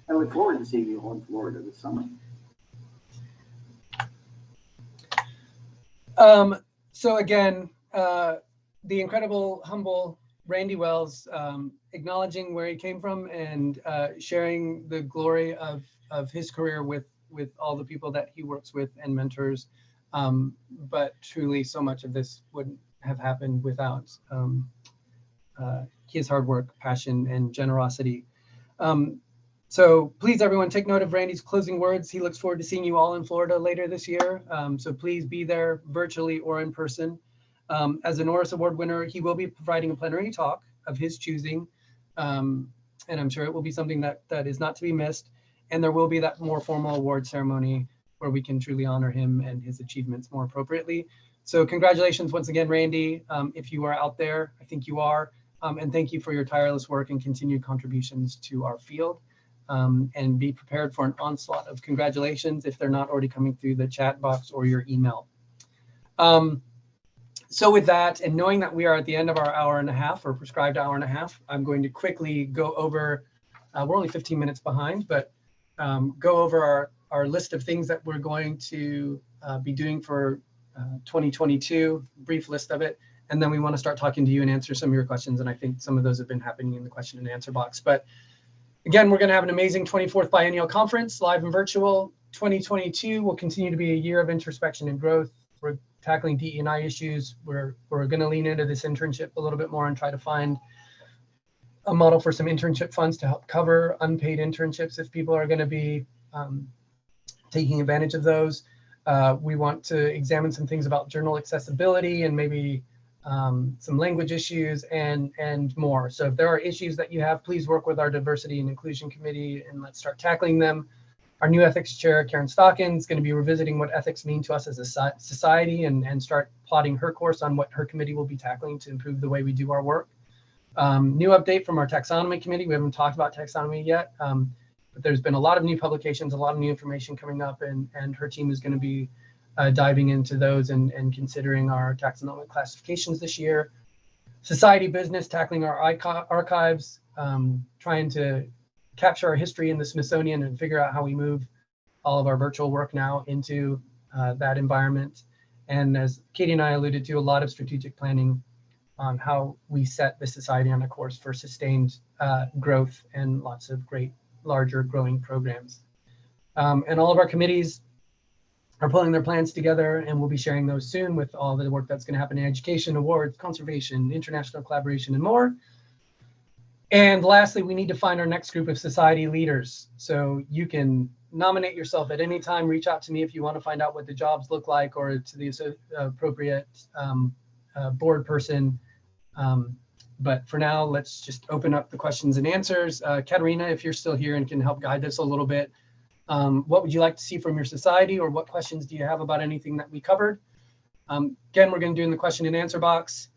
I look forward to seeing you all in Florida this summer. So again, the incredible, humble Randy Wells, acknowledging where he came from and sharing the glory of his career with all the people that he works with and mentors. But truly, so much of this wouldn't have happened without his hard work, passion, and generosity. So please, everyone, take note of Randy's closing words. He looks forward to seeing you all in Florida later this year. So please be there virtually or in person. As a Norris Award winner, he will be providing a plenary talk of his choosing. And I'm sure it will be something that is not to be missed. And there will be that more formal award ceremony where we can truly honor him and his achievements more appropriately. So congratulations once again, Randy. If you are out there, I think you are. And thank you for your tireless work and continued contributions to our field. And be prepared for an onslaught of congratulations if they're not already coming through the chat box or your email. So with that, and knowing that we are at the end of our hour and a half or prescribed hour and a half, I'm going to quickly go over, we're only 15 minutes behind, but go over our list of things that we're going to be doing for 2022, brief list of it. And then we want to start talking to you and answer some of your questions. And I think some of those have been happening in the question and answer box. But again, we're going to have an amazing 24th Biennial Conference, live and virtual. 2022 will continue to be a year of introspection and growth. We're tackling DE&I issues. We're going to lean into this internship a little bit more and try to find a model for some internship funds to help cover unpaid internships if people are going to be taking advantage of those. We want to examine some things about journal accessibility and maybe some language issues and more. So if there are issues that you have, please work with our diversity and inclusion committee and let's start tackling them. Our new ethics chair, Karen Stockin, is going to be revisiting what ethics mean to us as a society and start plotting her course on what her committee will be tackling to improve the way we do our work. New update from our taxonomy committee. We haven't talked about taxonomy yet, but there's been a lot of new publications, a lot of new information coming up, and her team is going to be diving into those and considering our taxonomic classifications this year. Society business, tackling our archives, trying to capture our history in the Smithsonian and figure out how we move all of our virtual work now into that environment. And as Katie and I alluded to, a lot of strategic planning on how we set the society on a course for sustained growth and lots of great, larger growing programs. And all of our committees are pulling their plans together, and we'll be sharing those soon with all the work that's going to happen in education, awards, conservation, international collaboration, and more. And lastly, we need to find our next group of society leaders. So you can nominate yourself at any time. Reach out to me if you want to find out what the jobs look like, or to the appropriate board person. But for now, let's just open up the questions and answers. Katerina, if you're still here and can help guide this a little bit, what would you like to see from your society, or what questions do you have about anything that we covered? Again, we're going to do in the question and answer box.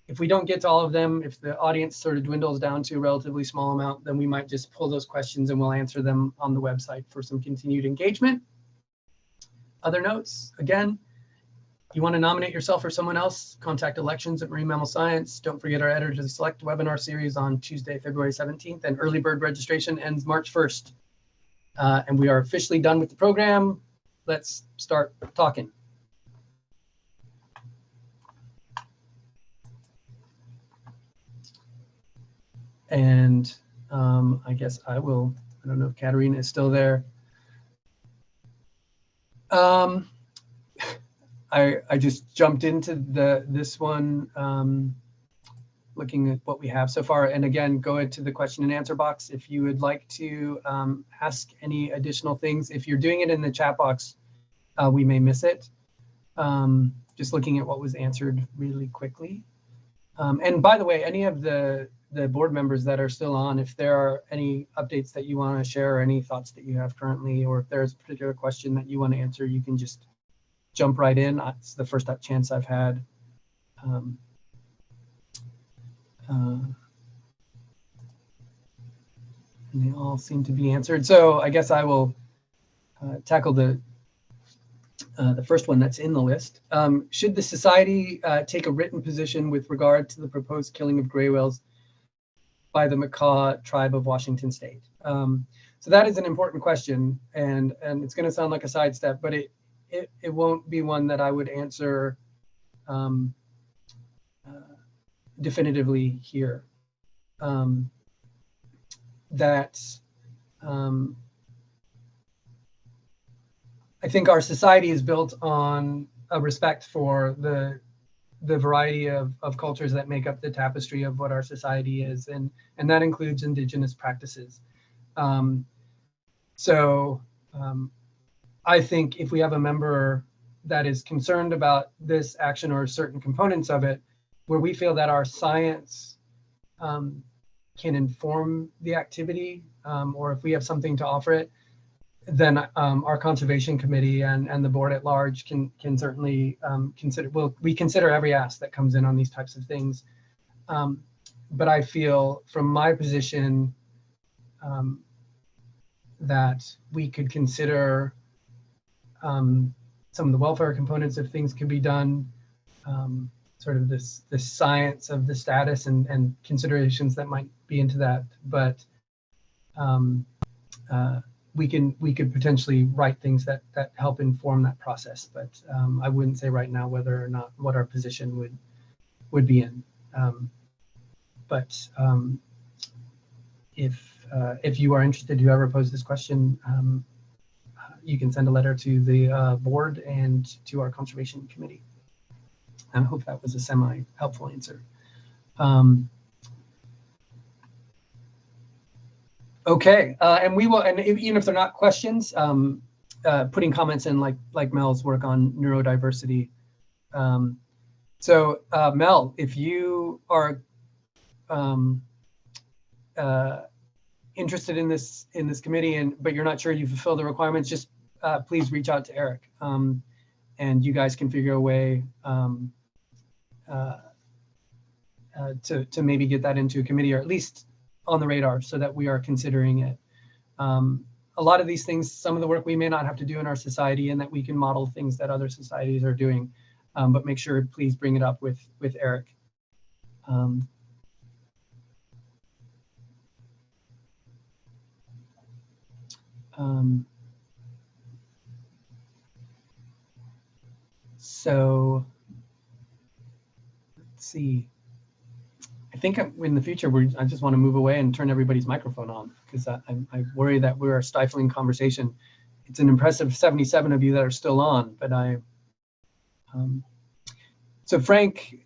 If we don't get to all of them, if the audience sort of dwindles down to a relatively small amount, then we might just pull those questions and we'll answer them on the website for some continued engagement. Other notes, again, you want to nominate yourself or someone else, contact elections at Marine Mammal Science. Don't forget our Editor to Select webinar series on Tuesday, February 17th, and early bird registration ends March 1st. And we are officially done with the program. Let's start talking. And I guess I will. I don't know if Katerina is still there. I just jumped into this one, looking at what we have so far. And again, go into the question and answer box if you would like to ask any additional things. If you're doing it in the chat box, we may miss it. Just looking at what was answered really quickly. And by the way, any of the board members that are still on, if there are any updates that you want to share or any thoughts that you have currently, or if there's a particular question that you want to answer, you can just jump right in. It's the first chance I've had. And they all seem to be answered. So I guess I will tackle the first one that's in the list. Should the society take a written position with regard to the proposed killing of gray whales by the Makah tribe of Washington State? So that is an important question, and it's going to sound like a sidestep, but it won't be one that I would answer definitively here. I think our society is built on a respect for the variety of cultures that make up the tapestry of what our society is, and that includes indigenous practices. I think if we have a member that is concerned about this action or certain components of it, where we feel that our science can inform the activity, or if we have something to offer it, then our conservation committee and the board at large can certainly consider. We consider every ask that comes in on these types of things. But I feel from my position that we could consider some of the welfare components if things could be done, sort of this science of the status and considerations that might be into that. But we could potentially write things that help inform that process. But I wouldn't say right now whether or not what our position would be in. If you are interested, whoever posed this question, you can send a letter to the board and to our conservation committee. I hope that was a semi-helpful answer. Okay, and we will, and even if they're not questions, putting comments in like Mel's work on neurodiversity. Mel, if you are interested in this committee, but you're not sure you fulfill the requirements, just please reach out to Eric, and you guys can figure a way to maybe get that into a committee, or at least on the radar, so that we are considering it. A lot of these things, some of the work we may not have to do in our society, and that we can model things that other societies are doing, but make sure, please bring it up with Eric. So let's see. I think in the future, I just want to move away and turn everybody's microphone on, because I worry that we're stifling conversation. It's an impressive 77 of you that are still on, but so Frank,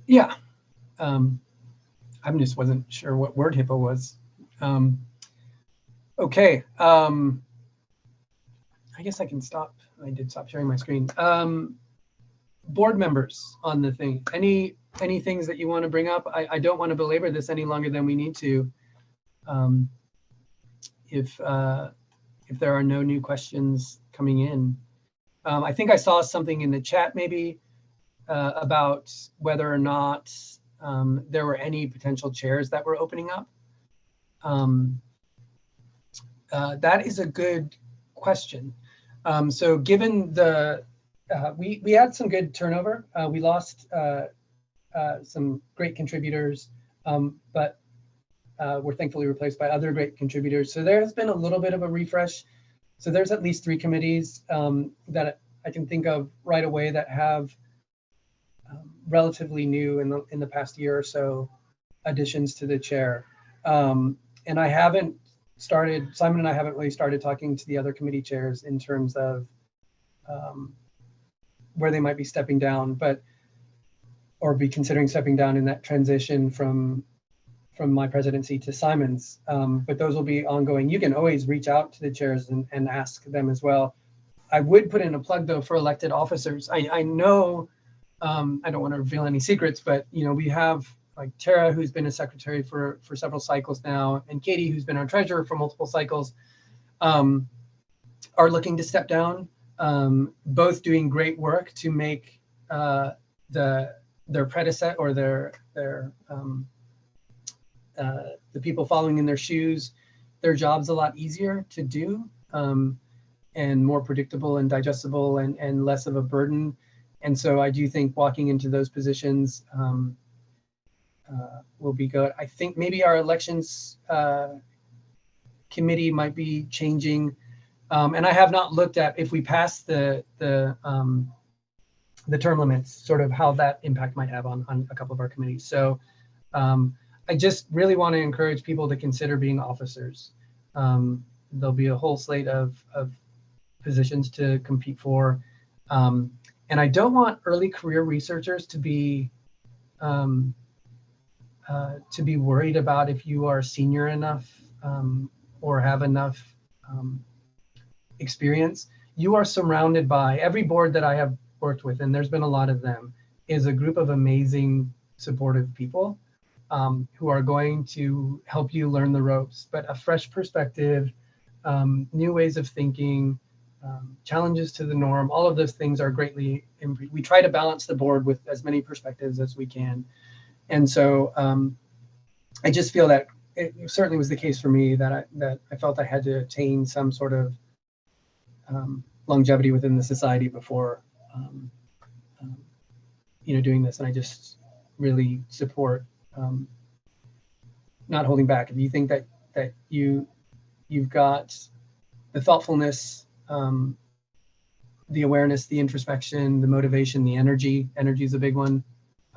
yeah, I just wasn't sure what word HIPAA was. Okay, I guess I can stop. I did stop sharing my screen. Board members on the thing, any things that you want to bring up? I don't want to belabor this any longer than we need to. If there are no new questions coming in, I think I saw something in the chat maybe about whether or not there were any potential chairs that were opening up. That is a good question. So given the we had some good turnover. We lost some great contributors, but were thankfully replaced by other great contributors. So there has been a little bit of a refresh. So there's at least 3 committees that I can think of right away that have relatively new in the past year or so additions to the chair. And I haven't started, Simon and I haven't really started talking to the other committee chairs in terms of where they might be stepping down, or be considering stepping down in that transition from my presidency to Simon's. But those will be ongoing. You can always reach out to the chairs and ask them as well. I would put in a plug though for elected officers. I know, I don't want to reveal any secrets, but we have like Tara, who's been a secretary for several cycles now, and Katie, who's been our treasurer for multiple cycles, are looking to step down, both doing great work to make their predecessor or the people following in their shoes, their jobs a lot easier to do, and more predictable and digestible and less of a burden. And so I do think walking into those positions will be good. I think maybe our elections committee might be changing. And I have not looked at, if we pass the term limits, sort of how that impact might have on a couple of our committees. So I just really want to encourage people to consider being officers. There'll be a whole slate of positions to compete for. And I don't want early career researchers to be worried about if you are senior enough or have enough experience. You are surrounded by, every board that I have worked with, and there's been a lot of them, is a group of amazing, supportive people who are going to help you learn the ropes, but a fresh perspective, new ways of thinking, challenges to the norm, all of those things are greatly, we try to balance the board with as many perspectives as we can. And so I just feel that it certainly was the case for me that I felt I had to attain some sort of longevity within the society before doing this. And I just really support not holding back. If you think that you've got the thoughtfulness, the awareness, the introspection, the motivation, the energy is a big one,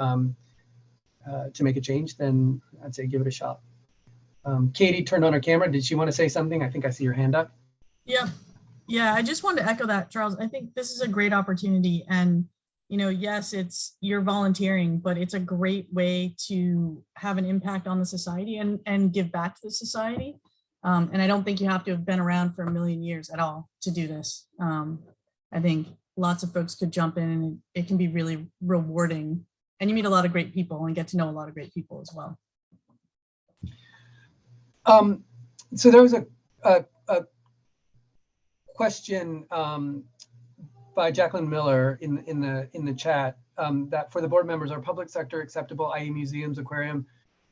to make a change, then I'd say give it a shot. Katie turned on her camera. Did she want to say something? I think I see your hand up. Yeah, I just wanted to echo that, Charles. I think this is a great opportunity, and yes, you're volunteering, but it's a great way to have an impact on the society and give back to the society. And I don't think you have to have been around for a million years at all to do this. I think lots of folks could jump in, and it can be really rewarding, and you meet a lot of great people and get to know a lot of great people as well. So there was a question by Jacqueline Miller in the chat that for the board members, are public sector acceptable, i.e. museums, aquarium?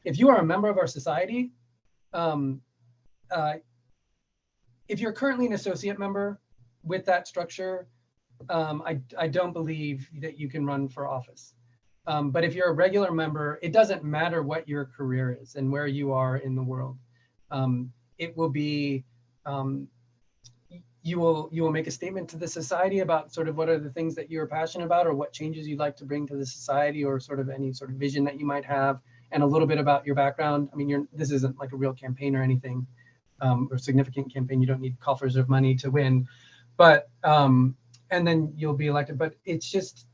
If you are a member of our society, if you're currently an associate member with that structure, I don't believe that you can run for office. But if you're a regular member, it doesn't matter what your career is and where you are in the world. It will be, you will make a statement to the society about sort of what are the things that you're passionate about or what changes you'd like to bring to the society or sort of any sort of vision that you might have, and a little bit about your background. I mean, this isn't like a real campaign or anything, or significant campaign. You don't need coffers of money to win, but, and then you'll be elected. But it's just,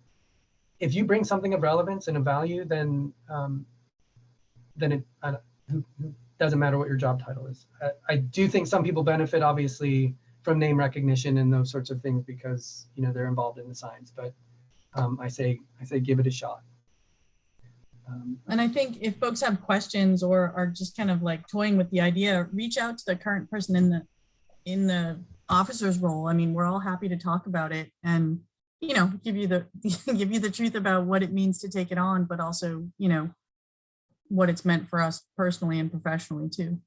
if you bring something of relevance and of value, then it doesn't matter what your job title is. I do think some people benefit, obviously, from name recognition and those sorts of things because they're involved in the science. But I say give it a shot. And I think if folks have questions or are just kind of like toying with the idea, reach out to the current person in the officer's role. I mean, we're all happy to talk about it and give you the truth about what it means to take it on, but also what it's meant for us personally and professionally too.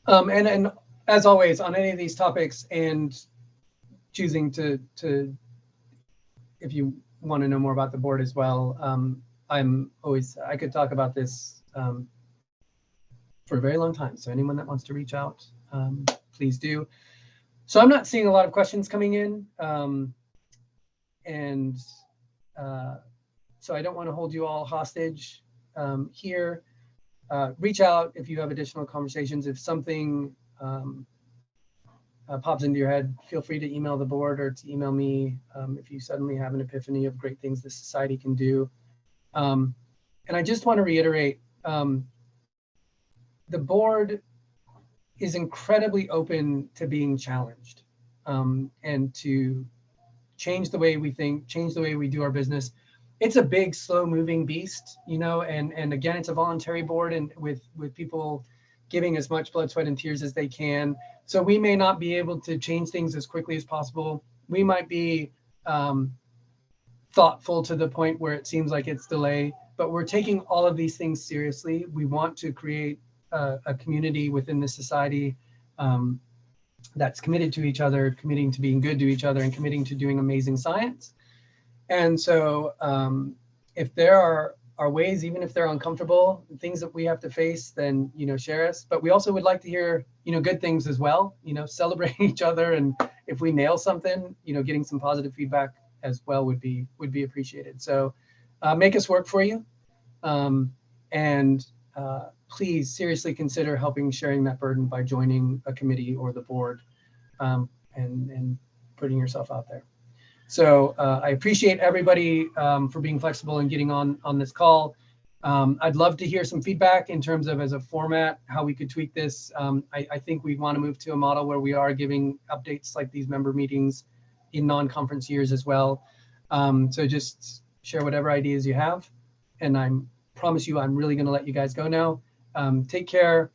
And as always, on any of these topics, and choosing to if you want to know more about the board as well, I could talk about this for a very long time. So anyone that wants to reach out, please do. So I'm not seeing a lot of questions coming in. So I don't want to hold you all hostage here. Reach out if you have additional conversations. If something pops into your head, feel free to email the board or to email me if you suddenly have an epiphany of great things the society can do. And I just want to reiterate, the board is incredibly open to being challenged and to change the way we think, change the way we do our business. It's a big, slow moving beast, you know, and again, it's a voluntary board and with people giving as much blood, sweat, and tears as they can. So we may not be able to change things as quickly as possible. We might be thoughtful to the point where it seems like it's delay, but we're taking all of these things seriously. We want to create a community within the society that's committed to each other, committing to being good to each other, and committing to doing amazing science. And so if there are ways, even if they're uncomfortable, things that we have to face, then, you know, share us. But we also would like to hear, you know, good things as well, you know, celebrating each other. And if we nail something, you know, getting some positive feedback as well would be appreciated. So make us work for you. Please seriously consider helping sharing that burden by joining a committee or the board and putting yourself out there. So I appreciate everybody for being flexible and getting on this call. I'd love to hear some feedback in terms of as a format, how we could tweak this. I think we want to move to a model where we are giving updates like these member meetings in non-conference years as well. So just share whatever ideas you have. And I promise you, I'm really going to let you guys go now. Take care,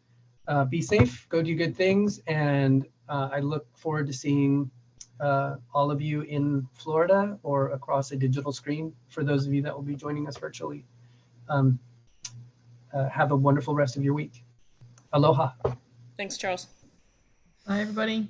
be safe, go do good things. And I look forward to seeing all of you in Florida or across a digital screen for those of you that will be joining us virtually. Have a wonderful rest of your week. Aloha. Thanks, Charles. Bye, everybody.